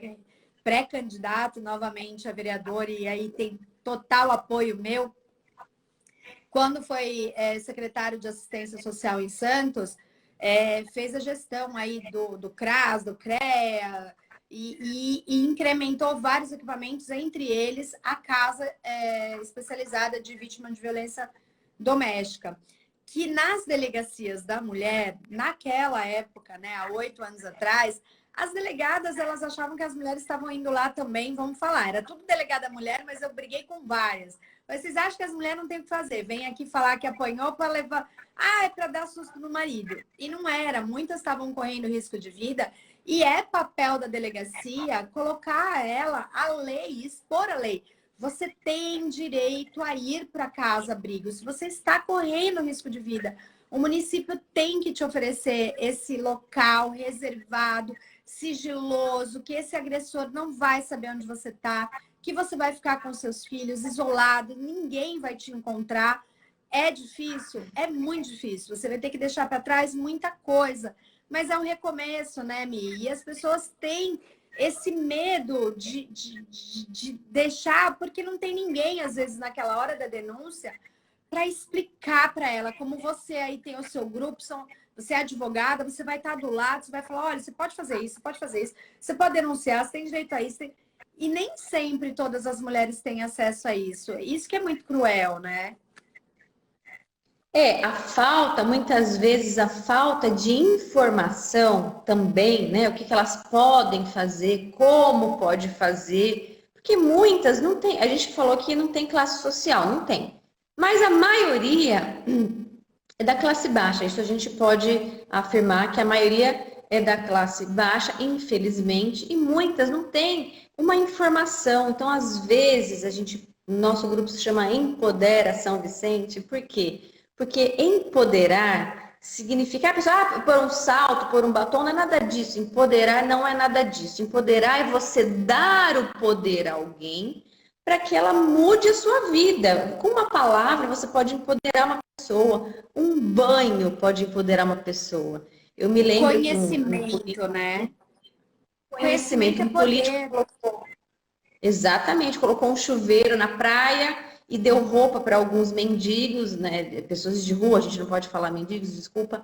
pré-candidato novamente a vereador, e aí tem total apoio meu, quando foi secretário de Assistência Social em Santos, fez a gestão aí do CRAS, do CREA, e incrementou vários equipamentos, entre eles a casa especializada de vítima de violência doméstica, que nas delegacias da mulher, naquela época, né, há 8 anos atrás, as delegadas, elas achavam que as mulheres estavam indo lá também, vamos falar, era tudo delegada mulher, mas eu briguei com várias. Mas vocês acham que as mulheres não têm o que fazer? Vem aqui falar que apanhou para levar. Ah, é para dar susto no marido. E não era. Muitas estavam correndo risco de vida. E é papel da delegacia colocar ela a lei, expor a lei. Você tem direito a ir para casa abrigo. Se você está correndo risco de vida, o município tem que te oferecer esse local reservado, sigiloso, que esse agressor não vai saber onde você está, que você vai ficar com seus filhos isolado, ninguém vai te encontrar. É difícil? É muito difícil. Você vai ter que deixar para trás muita coisa. Mas é um recomeço, né, Mi? E as pessoas têm esse medo de deixar, porque não tem ninguém, às vezes, naquela hora da denúncia, para explicar para ela, como você aí tem o seu grupo, você é advogada, você vai estar do lado, você vai falar, olha, você pode fazer isso, você pode fazer isso, você pode denunciar, você tem direito a isso. E nem sempre todas as mulheres têm acesso a isso. Isso que é muito cruel, né? A falta, muitas vezes, a falta de informação também, né? O que elas podem fazer, como pode fazer, porque muitas não tem, a gente falou que não tem classe social, não tem. Mas a maioria é da classe baixa, isso a gente pode afirmar que a maioria é da classe baixa, infelizmente, e muitas não têm uma informação. Então, às vezes, nosso grupo se chama Empodera São Vicente, por quê? Porque empoderar significa a pessoa pôr um salto, pôr um batom, não é nada disso. Empoderar não é nada disso. Empoderar é você dar o poder a alguém para que ela mude a sua vida. Com uma palavra, você pode empoderar uma pessoa. Um banho pode empoderar uma pessoa. Eu me lembro que um Conhecimento, né? conhecimento, Conhecimento é um político poder. exatamente, colocou um chuveiro na praia e deu roupa para alguns mendigos, né, pessoas de rua, a gente não pode falar mendigos, desculpa,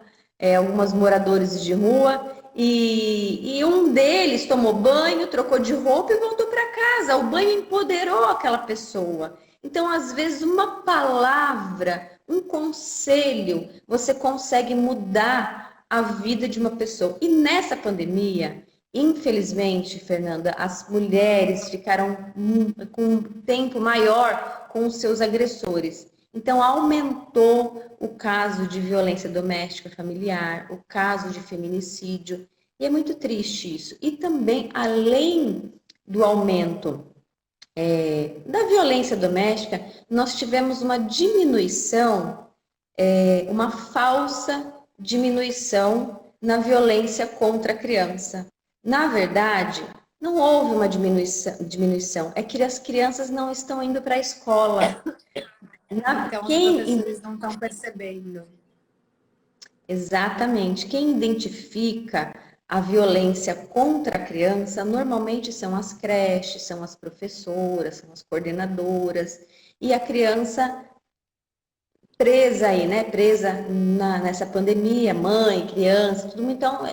algumas moradores de rua, e um deles tomou banho, trocou de roupa e voltou para casa. O banho empoderou aquela pessoa. Então, às vezes, uma palavra, um conselho, você consegue mudar a vida de uma pessoa. E nessa pandemia, infelizmente, Fernanda, as mulheres ficaram com um tempo maior com os seus agressores. Então, aumentou o caso de violência doméstica familiar, o caso de feminicídio, e é muito triste isso. E também, além do aumento da violência doméstica, nós tivemos uma diminuição, uma falsa diminuição na violência contra a criança. Na verdade, Não houve uma diminuição. É que as crianças não estão indo para a escola. Então, os Quem professores não estão percebendo. Exatamente. Quem identifica a violência contra a criança normalmente são as creches, são as professoras, são as coordenadoras. E a criança presa aí, né? Presa nessa pandemia, mãe, criança, tudo. Então,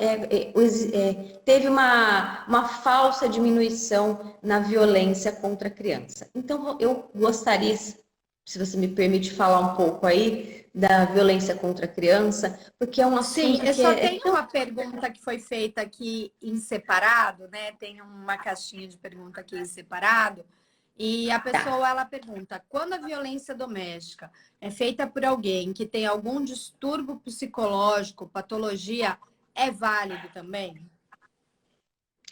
teve uma falsa diminuição na violência contra a criança. Então, eu gostaria, se você me permite falar um pouco aí da violência contra a criança, porque é um Sim, assunto eu que só é tenho tão... uma pergunta que foi feita aqui em separado, né? Tem uma caixinha de pergunta aqui em separado. E a Tá. pessoa ela pergunta: quando a violência doméstica é feita por alguém que tem algum distúrbio psicológico, patologia, é válido também?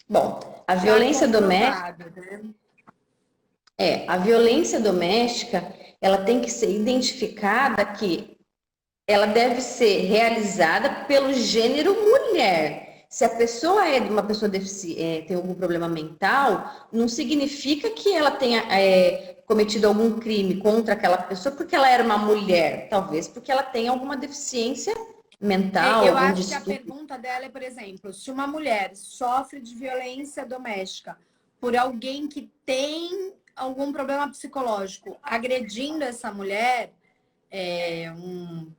Bom, a Já violência doméstica comprovado, né? a violência doméstica, ela tem que ser identificada que ela deve ser realizada pelo gênero mulher. Se a pessoa é uma pessoa tem algum problema mental, não significa que ela tenha cometido algum crime contra aquela pessoa porque ela era uma mulher, talvez porque ela tenha alguma deficiência mental, Eu algum acho que a distúrbio. pergunta dela é, por exemplo, se uma mulher sofre de violência doméstica por alguém que tem algum problema psicológico agredindo essa mulher,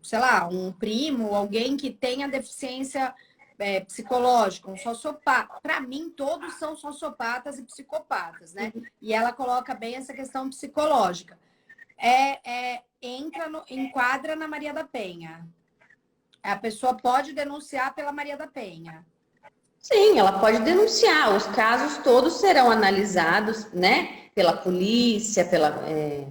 sei lá, um primo, alguém que tenha deficiência psicológica, um sociopata. Para mim, todos são sociopatas e psicopatas, né? E ela coloca bem essa questão psicológica. Enquadra na Maria da Penha. A pessoa pode denunciar pela Maria da Penha. Sim, ela pode denunciar. Os casos todos serão analisados, né, pela polícia,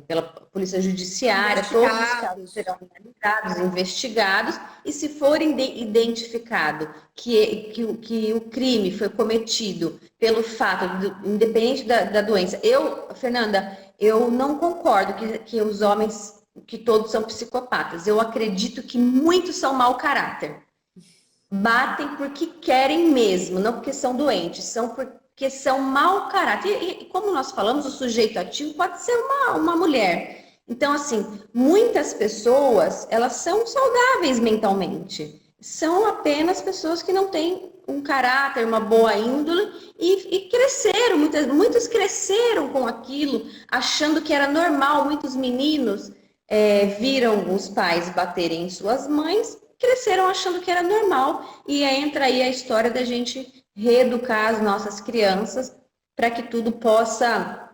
pela polícia judiciária. Todos os casos Investigados. serão analisados, investigados, e se for identificado que o crime foi cometido pelo fato, independente da doença. Fernanda, eu não concordo que os homens, que todos são psicopatas. Eu acredito que muitos são mau caráter. Batem porque querem mesmo, não porque são doentes, são porque são mau caráter. E como nós falamos, o sujeito ativo pode ser uma mulher. Então, assim, muitas pessoas, elas são saudáveis mentalmente. São apenas pessoas que não têm um caráter, uma boa índole e cresceram, muitos cresceram com aquilo, achando que era normal. Muitos meninos viram os pais baterem em suas mães, cresceram achando que era normal, e entra aí a história da gente reeducar as nossas crianças para que tudo possa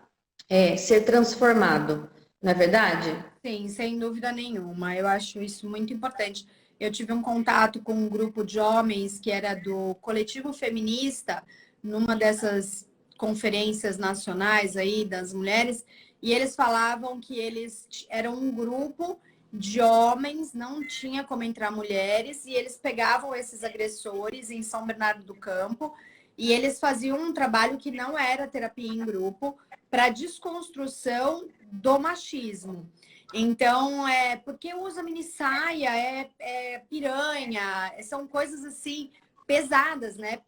ser transformado, não é verdade? Sim, sem dúvida nenhuma. Eu acho isso muito importante. Eu tive um contato com um grupo de homens que era do coletivo feminista, numa dessas conferências nacionais aí das mulheres, e eles falavam que eles eram um grupo de homens, não tinha como entrar mulheres, e eles pegavam esses agressores em São Bernardo do Campo, e eles faziam um trabalho que não era terapia em grupo, para desconstrução do machismo. Então, porque usa mini saia, piranha, são coisas assim pesadas, né?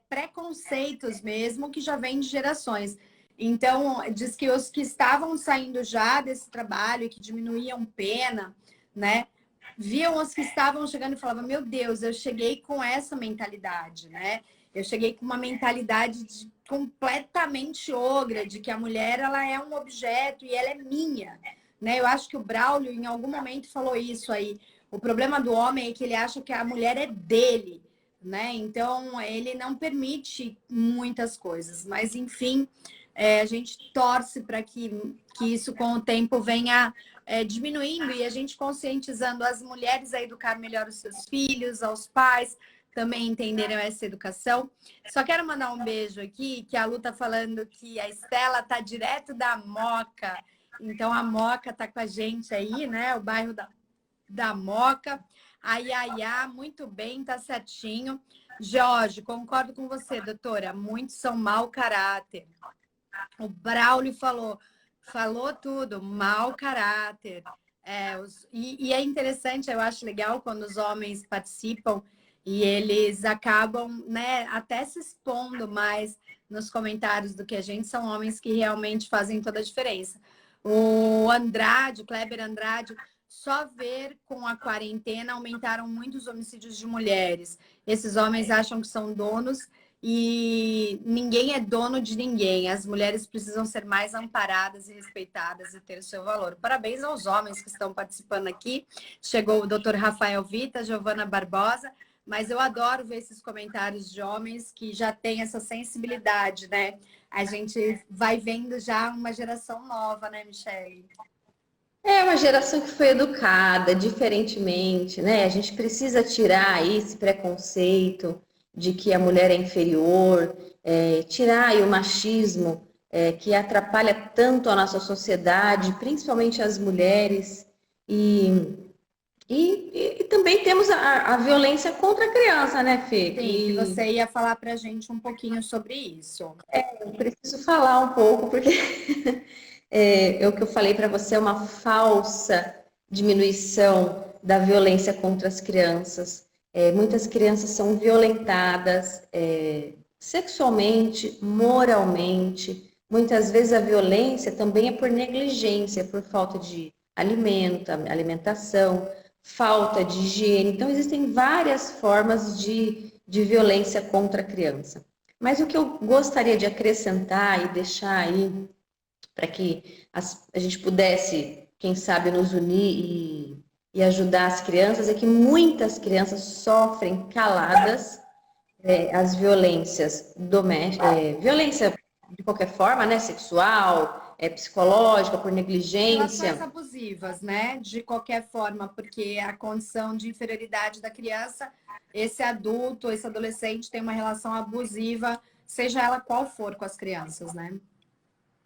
Preconceitos mesmo que já vêm de gerações. Então, diz que os que estavam saindo já desse trabalho e que diminuíam pena, né? Viam os que estavam chegando e falavam: meu Deus, eu cheguei com essa mentalidade, né? Eu cheguei com uma mentalidade completamente ogra, de que a mulher ela é um objeto e ela é minha, né? Eu acho que o Braulio em algum momento falou isso aí. O problema do homem é que ele acha que a mulher é dele, né? Então ele não permite muitas coisas, mas enfim, a gente torce para que isso com o tempo venha diminuindo e a gente conscientizando as mulheres a educar melhor os seus filhos, aos pais também entenderem essa educação. Só quero mandar um beijo aqui, que a Lu tá falando que a Estela tá direto da Moca. Então a Moca tá com a gente aí, né? O bairro da Moca. A Iaiá, muito bem, tá certinho. Jorge, concordo com você, doutora. Muitos são mau caráter. O Braulio falou tudo, mau caráter. E é interessante, eu acho legal quando os homens participam e eles acabam, né, até se expondo mais nos comentários do que a gente. São homens que realmente fazem toda a diferença. O Andrade, o Kleber Andrade, só ver com a quarentena aumentaram muito os homicídios de mulheres. Esses homens acham que são donos e ninguém é dono de ninguém. As mulheres precisam ser mais amparadas e respeitadas e ter o seu valor. Parabéns aos homens que estão participando aqui. Chegou o Dr. Rafael Vita, Giovana Barbosa, mas eu adoro ver esses comentários de homens que já têm essa sensibilidade, né? A gente vai vendo já uma geração nova, né, Michele? É uma geração que foi educada diferentemente, né? A gente precisa tirar aí esse preconceito de que a mulher é inferior, tirar aí o machismo que atrapalha tanto a nossa sociedade, principalmente as mulheres. E, e também temos a violência contra a criança, né, Fê? Sim, que você ia falar para a gente um pouquinho sobre isso. Eu preciso falar um pouco, porque é o que eu falei para você, é uma falsa diminuição da violência contra as crianças. Muitas crianças são violentadas sexualmente, moralmente. Muitas vezes a violência também é por negligência, por falta de alimentação, falta de higiene. Então, existem várias formas de violência contra a criança. Mas o que eu gostaria de acrescentar e deixar aí para que a gente pudesse, quem sabe, nos unir e ajudar as crianças, é que muitas crianças sofrem caladas as violências domésticas, violência de qualquer forma, né, sexual, psicológica, por Relações negligência. abusivas, né? De qualquer forma, porque a condição de inferioridade da criança, esse adulto, esse adolescente tem uma relação abusiva, seja ela qual for com as crianças, né?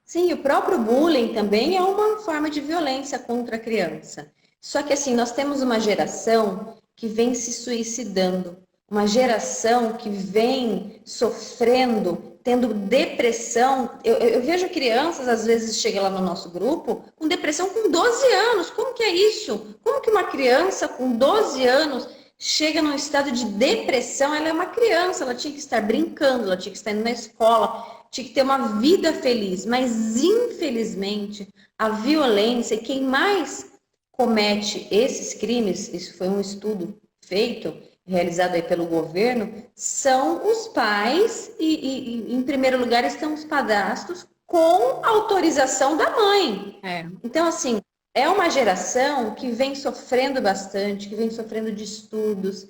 Sim, o próprio bullying também é uma forma de violência contra a criança. Só que assim, nós temos uma geração que vem se suicidando, uma geração que vem sofrendo, tendo depressão. Eu vejo crianças, às vezes, chegam lá no nosso grupo, com depressão com 12 anos. Como que é isso? Como que uma criança com 12 anos chega num estado de depressão? Ela é uma criança, ela tinha que estar brincando, ela tinha que estar indo na escola, tinha que ter uma vida feliz, mas infelizmente a violência, e quem mais comete esses crimes, isso foi um estudo feito, realizado aí pelo governo, são os pais e em primeiro lugar estão os padrastos com autorização da mãe. Então, assim, é uma geração que vem sofrendo bastante, que vem sofrendo distúrbios.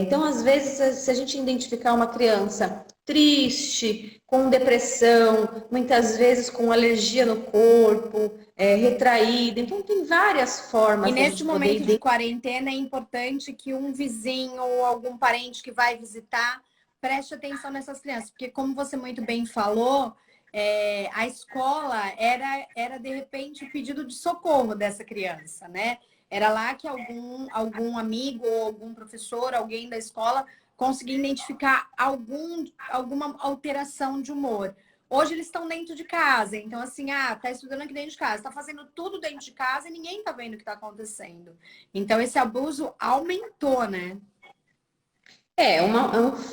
Então, às vezes, se a gente identificar uma criança triste, com depressão, muitas vezes com alergia no corpo, retraída. Então, tem várias formas E da nesse gente poder momento de quarentena é importante que um vizinho ou algum parente que vai visitar preste atenção nessas crianças, porque como você muito bem falou, a escola era de repente o pedido de socorro dessa criança, né? Era lá que algum amigo ou algum professor, alguém da escola conseguia identificar alguma alteração de humor. Hoje eles estão dentro de casa, então assim, tá estudando aqui dentro de casa, tá fazendo tudo dentro de casa e ninguém tá vendo o que tá acontecendo. Então esse abuso aumentou, né?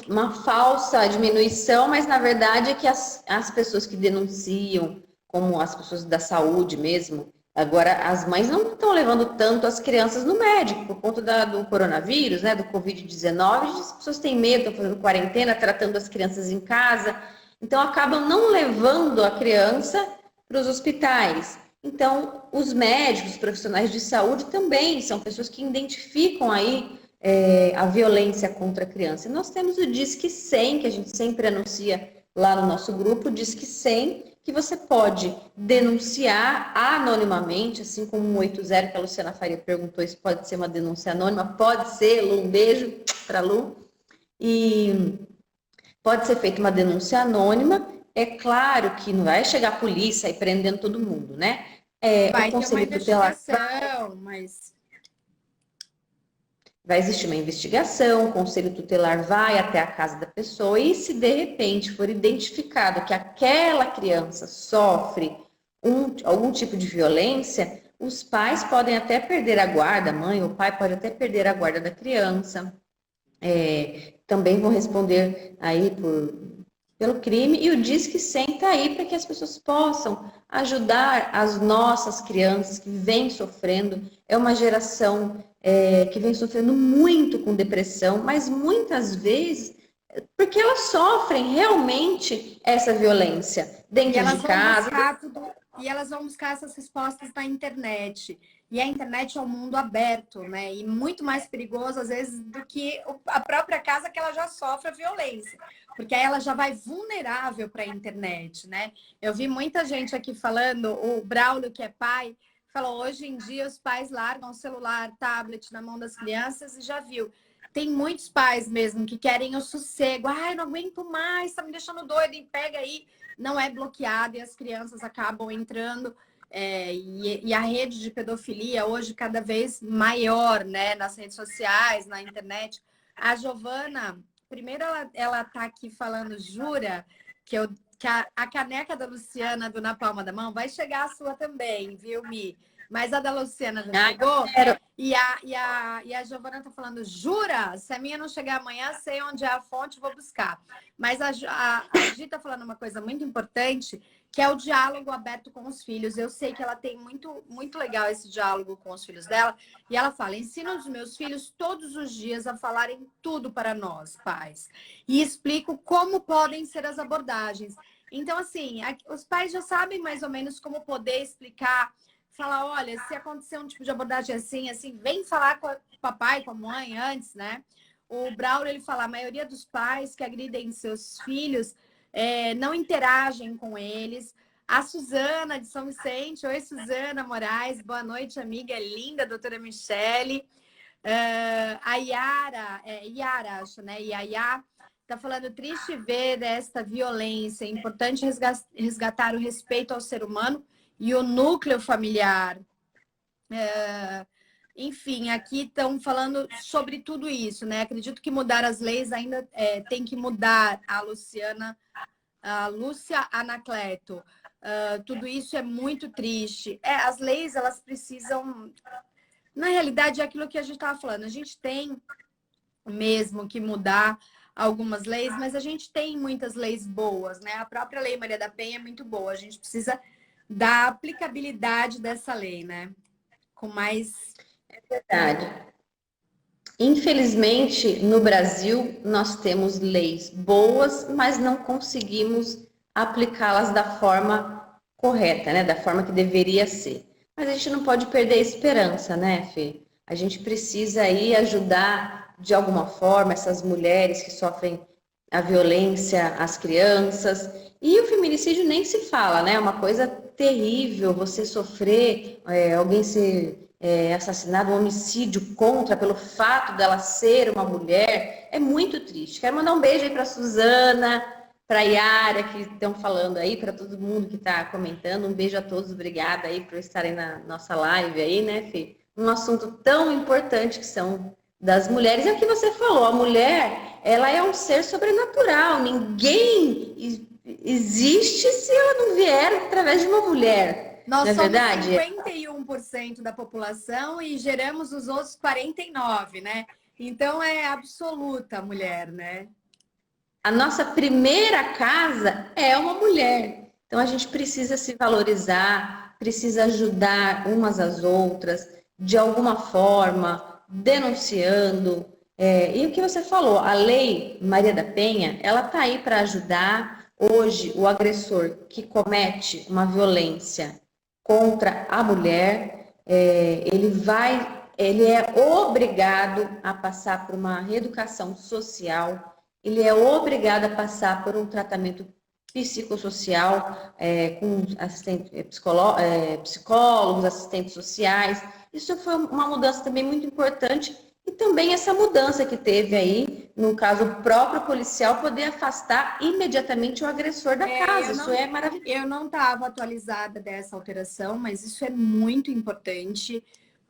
Uma falsa diminuição, mas na verdade é que as pessoas que denunciam, como as pessoas da saúde mesmo, agora as mães não estão levando tanto as crianças no médico por conta do coronavírus, né, do Covid-19, as pessoas têm medo, estão fazendo quarentena, tratando as crianças em casa, então acabam não levando a criança para os hospitais. Então, os médicos, os profissionais de saúde também são pessoas que identificam aí a violência contra a criança. E nós temos o Disque 100, que a gente sempre anuncia lá no nosso grupo, o Disque 100, que você pode denunciar anonimamente, assim como o 80 que a Luciana Faria perguntou, isso pode ser uma denúncia anônima? Pode ser, Lu, um beijo para a Lu. E pode ser feita uma denúncia anônima. É claro que não vai chegar a polícia e prendendo todo mundo, né? Vai O ter uma Conselho Tutelar investigação, mas vai existir uma investigação, o conselho tutelar vai até a casa da pessoa e se de repente for identificado que aquela criança sofre algum tipo de violência, os pais podem até perder a guarda, a mãe ou o pai pode até perder a guarda da criança. também vão responder aí pelo crime, e o Disque 100 está aí para que as pessoas possam ajudar as nossas crianças que vêm sofrendo. É uma geração que vem sofrendo muito com depressão, mas muitas vezes porque elas sofrem realmente essa violência E dentro de elas vão casa. buscar tudo, e elas vão buscar essas respostas na internet. E a internet é um mundo aberto, né? E muito mais perigoso, às vezes, do que a própria casa que ela já sofre a violência. Porque aí ela já vai vulnerável para a internet, né? Eu vi muita gente aqui falando, o Braulio, que é pai, falou: hoje em dia os pais largam o celular, tablet na mão das crianças e já viu. Tem muitos pais mesmo que querem o sossego. Ai, não aguento mais, tá me deixando doido, e pega aí, não é bloqueado e as crianças acabam entrando. E a rede de pedofilia hoje cada vez maior, né? Nas redes sociais, na internet. A Giovana, primeiro ela tá aqui falando, jura, que a caneca da Luciana do Na Palma da Mão vai chegar a sua também, viu, Mi? Mas a da Luciana já Ah, chegou. eu quero. E a Giovana tá falando, jura? Se a minha não chegar amanhã, sei onde é a fonte, vou buscar. Mas a Gi tá falando uma coisa muito importante, que é o diálogo aberto com os filhos. Eu sei que ela tem muito, muito legal esse diálogo com os filhos dela. E ela fala, ensino os meus filhos todos os dias a falarem tudo para nós, pais. E explico como podem ser as abordagens. Então, assim, os pais já sabem mais ou menos como poder explicar, falar, olha, se acontecer um tipo de abordagem assim, assim, vem falar com o papai, com a mãe antes, né? O Braulio, ele fala, a maioria dos pais que agridem seus filhos não interagem com eles. A Suzana, de São Vicente. Oi, Suzana Moraes. Boa noite, amiga linda, doutora Michele. A Yara, Yara, acho, né? Yaya, está falando, triste ver esta violência. É importante resgatar o respeito ao ser humano e o núcleo familiar. Enfim, aqui estão falando sobre tudo isso, né? Acredito que mudar as leis ainda tem que mudar. A Lúcia Anacleto. Tudo isso é muito triste. As leis, elas precisam. Na realidade, é aquilo que a gente estava falando. A gente tem mesmo que mudar algumas leis, mas a gente tem muitas leis boas, né? A própria Lei Maria da Penha é muito boa. A gente precisa da aplicabilidade dessa lei, né? Com mais. Verdade. Infelizmente, no Brasil, nós temos leis boas, mas não conseguimos aplicá-las da forma correta, né? Da forma que deveria ser. Mas a gente não pode perder a esperança, né, Fê? A gente precisa aí ajudar de alguma forma essas mulheres que sofrem a violência às crianças. E o feminicídio nem se fala, né? É uma coisa terrível você sofrer, alguém ser assassinado, um homicídio contra pelo fato dela ser uma mulher. É muito triste. Quero mandar um beijo aí para Suzana, para a Yara, que estão falando aí, para todo mundo que está comentando. Um beijo a todos, obrigada aí por estarem na nossa live aí, né, Fê? Um assunto tão importante que são das mulheres. É o que você falou, a mulher, ela é um ser sobrenatural. Ninguém existe se ela não vier através de uma mulher. Nós Não é somos verdade? 51% da população e geramos os outros 49%, né? Então é absoluta a mulher, né? A nossa primeira casa é uma mulher. Então a gente precisa se valorizar, precisa ajudar umas às outras, de alguma forma, denunciando. E o que você falou, a Lei Maria da Penha, ela está aí para ajudar. Hoje, o agressor que comete uma violência contra a mulher, ele é obrigado a passar por uma reeducação social, ele é obrigado a passar por um tratamento psicossocial, com psicólogos, assistentes sociais. Isso foi uma mudança também muito importante. E também essa mudança que teve aí, no caso, o próprio policial poder afastar imediatamente o agressor da casa. Isso é maravilhoso. Eu não estava atualizada dessa alteração, mas isso é muito importante,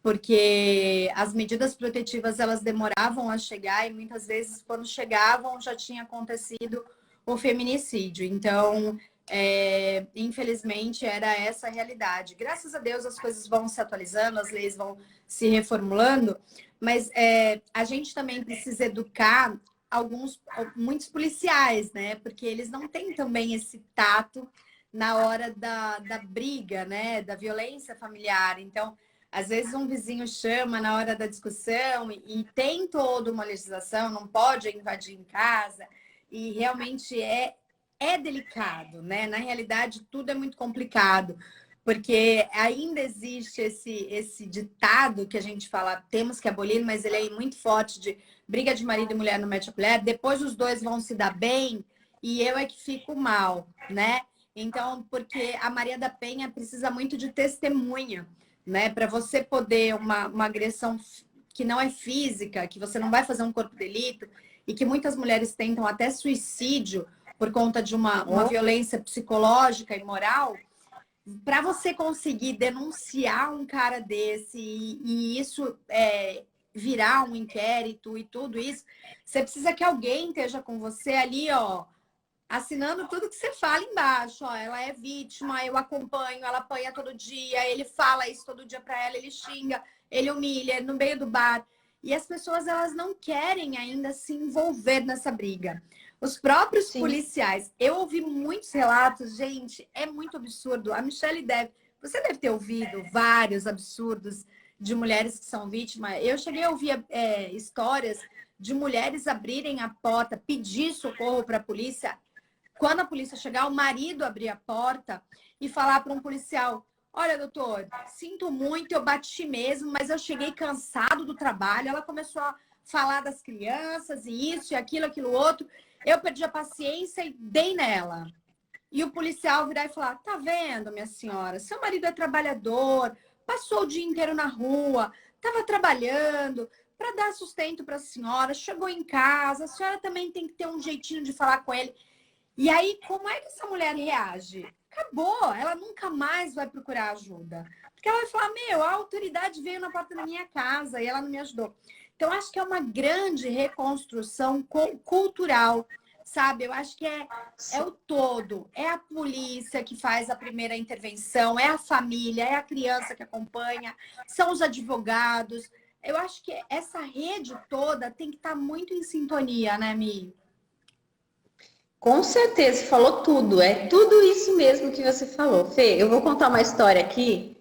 porque as medidas protetivas elas demoravam a chegar e muitas vezes quando chegavam já tinha acontecido o feminicídio. Então, infelizmente era essa a realidade. Graças a Deus as coisas vão se atualizando, as leis vão se reformulando, Mas a gente também precisa educar muitos policiais, né? Porque eles não têm também esse tato na hora da briga, né? Da violência familiar. Então, às vezes um vizinho chama na hora da discussão e tem toda uma legislação, não pode invadir em casa, e realmente é delicado, né? Na realidade, tudo é muito complicado. Porque ainda existe esse ditado que a gente fala, temos que abolir, mas ele é muito forte de briga de marido e mulher não mete a colher, depois os dois vão se dar bem e eu é que fico mal, né? Então, porque a Maria da Penha precisa muito de testemunha, né? Para você poder uma agressão que não é física, que você não vai fazer um corpo de delito, e que muitas mulheres tentam até suicídio por conta de uma violência psicológica e moral, para você conseguir denunciar um cara desse e isso virar um inquérito e tudo isso, você precisa que alguém esteja com você ali, ó, assinando tudo que você fala embaixo. Ó, ela é vítima, eu acompanho, ela apanha todo dia, ele fala isso todo dia para ela, ele xinga, ele humilha no meio do bar. E as pessoas, elas não querem ainda se envolver nessa briga. Os próprios Sim. policiais, eu ouvi muitos relatos, gente, é muito absurdo. A Michelle você deve ter ouvido vários absurdos de mulheres que são vítimas. Eu cheguei a ouvir histórias de mulheres abrirem a porta, pedir socorro para a polícia. Quando a polícia chegar, o marido abrir a porta e falar para um policial: olha, doutor, sinto muito, eu bati mesmo, mas eu cheguei cansado do trabalho. Ela começou a falar das crianças e isso e aquilo outro. Eu perdi a paciência e dei nela. E o policial virar e falar: tá vendo, minha senhora, seu marido é trabalhador, passou o dia inteiro na rua, estava trabalhando para dar sustento para a senhora, chegou em casa, a senhora também tem que ter um jeitinho de falar com ele. E aí, como é que essa mulher reage? Acabou, ela nunca mais vai procurar ajuda. Porque ela vai falar: meu, a autoridade veio na porta da minha casa e ela não me ajudou. Então, acho que é uma grande reconstrução cultural, sabe? Eu acho que é o todo. É a polícia que faz a primeira intervenção, é a família, é a criança que acompanha, são os advogados. Eu acho que essa rede toda tem que estar muito em sintonia, né, Mi? Com certeza, falou tudo. É tudo isso mesmo que você falou. Fê, eu vou contar uma história aqui.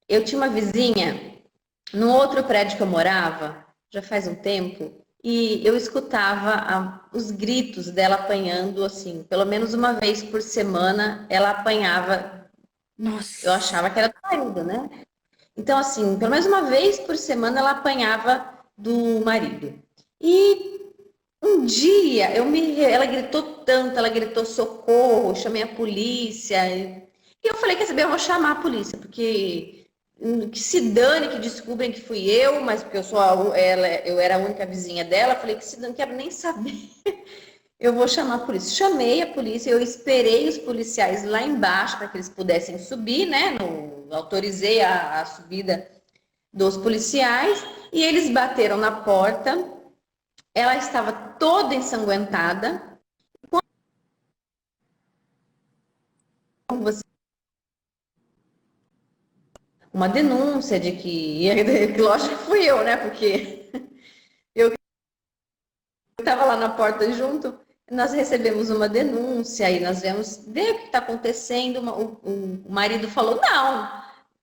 Eu tinha uma vizinha no outro prédio que eu morava, já faz um tempo, e eu escutava os gritos dela apanhando, assim, pelo menos uma vez por semana ela apanhava. Eu Nossa. achava que era do marido, né? Então, assim, pelo menos uma vez por semana ela apanhava do marido. E um dia ela gritou tanto, ela gritou socorro, chamei a polícia. E eu falei, quer saber, eu vou chamar a polícia, porque que se dane, que descobrem que fui eu, mas porque eu era a única vizinha dela, falei que se dane, não quero nem saber. Eu vou chamar a polícia. Chamei a polícia, eu esperei os policiais lá embaixo para que eles pudessem subir, né? Autorizei a subida dos policiais e eles bateram na porta. Ela estava toda ensanguentada. Como você, uma denúncia de que, lógico que fui eu, né? Porque eu estava lá na porta junto. Nós recebemos uma denúncia e nós viemos ver o que está acontecendo. O marido falou: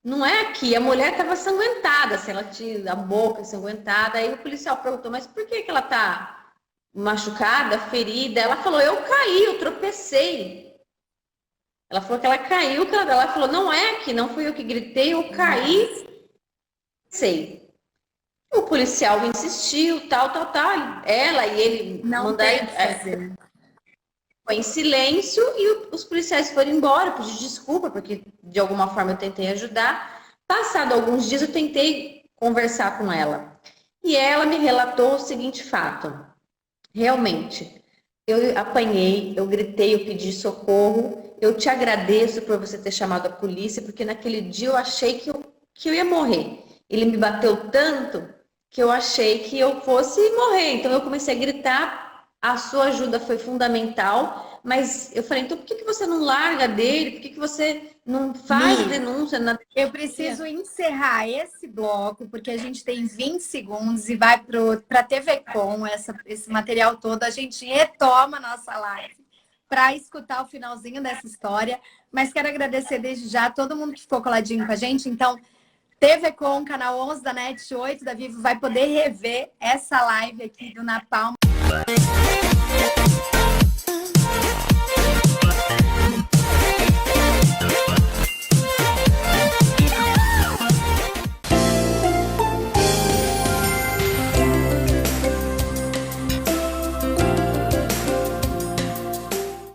não é aqui. A mulher estava sanguentada, assim, ela tinha a boca ensanguentada. Aí o policial perguntou: mas por que ela está machucada, ferida? Ela falou: eu caí, eu tropecei. Ela falou que ela caiu, que ela falou: não é aqui, não fui eu que gritei, eu caí, sei. O policial insistiu, tal. Ela e ele Não mandaram tem o que fazer. foi em silêncio e os policiais foram embora, pedi desculpa, porque de alguma forma eu tentei ajudar. Passado alguns dias eu tentei conversar com ela. E ela me relatou o seguinte fato: realmente, eu apanhei, eu gritei, eu pedi socorro. Eu te agradeço por você ter chamado a polícia, porque naquele dia eu achei que eu ia morrer. Ele me bateu tanto que eu achei que eu fosse morrer. Então eu comecei a gritar. A sua ajuda foi fundamental Mas eu falei, então por que você não larga dele? Por que você não faz denúncia na... Eu preciso encerrar esse bloco, porque a gente tem 20 segundos e vai para a TV Com, esse material todo. A gente retoma a nossa live para escutar o finalzinho dessa história. Mas quero agradecer desde já a todo mundo que ficou coladinho com a gente. Então, TV Com, canal 11 da NET 8 da Vivo, vai poder rever essa live aqui do Na Palma.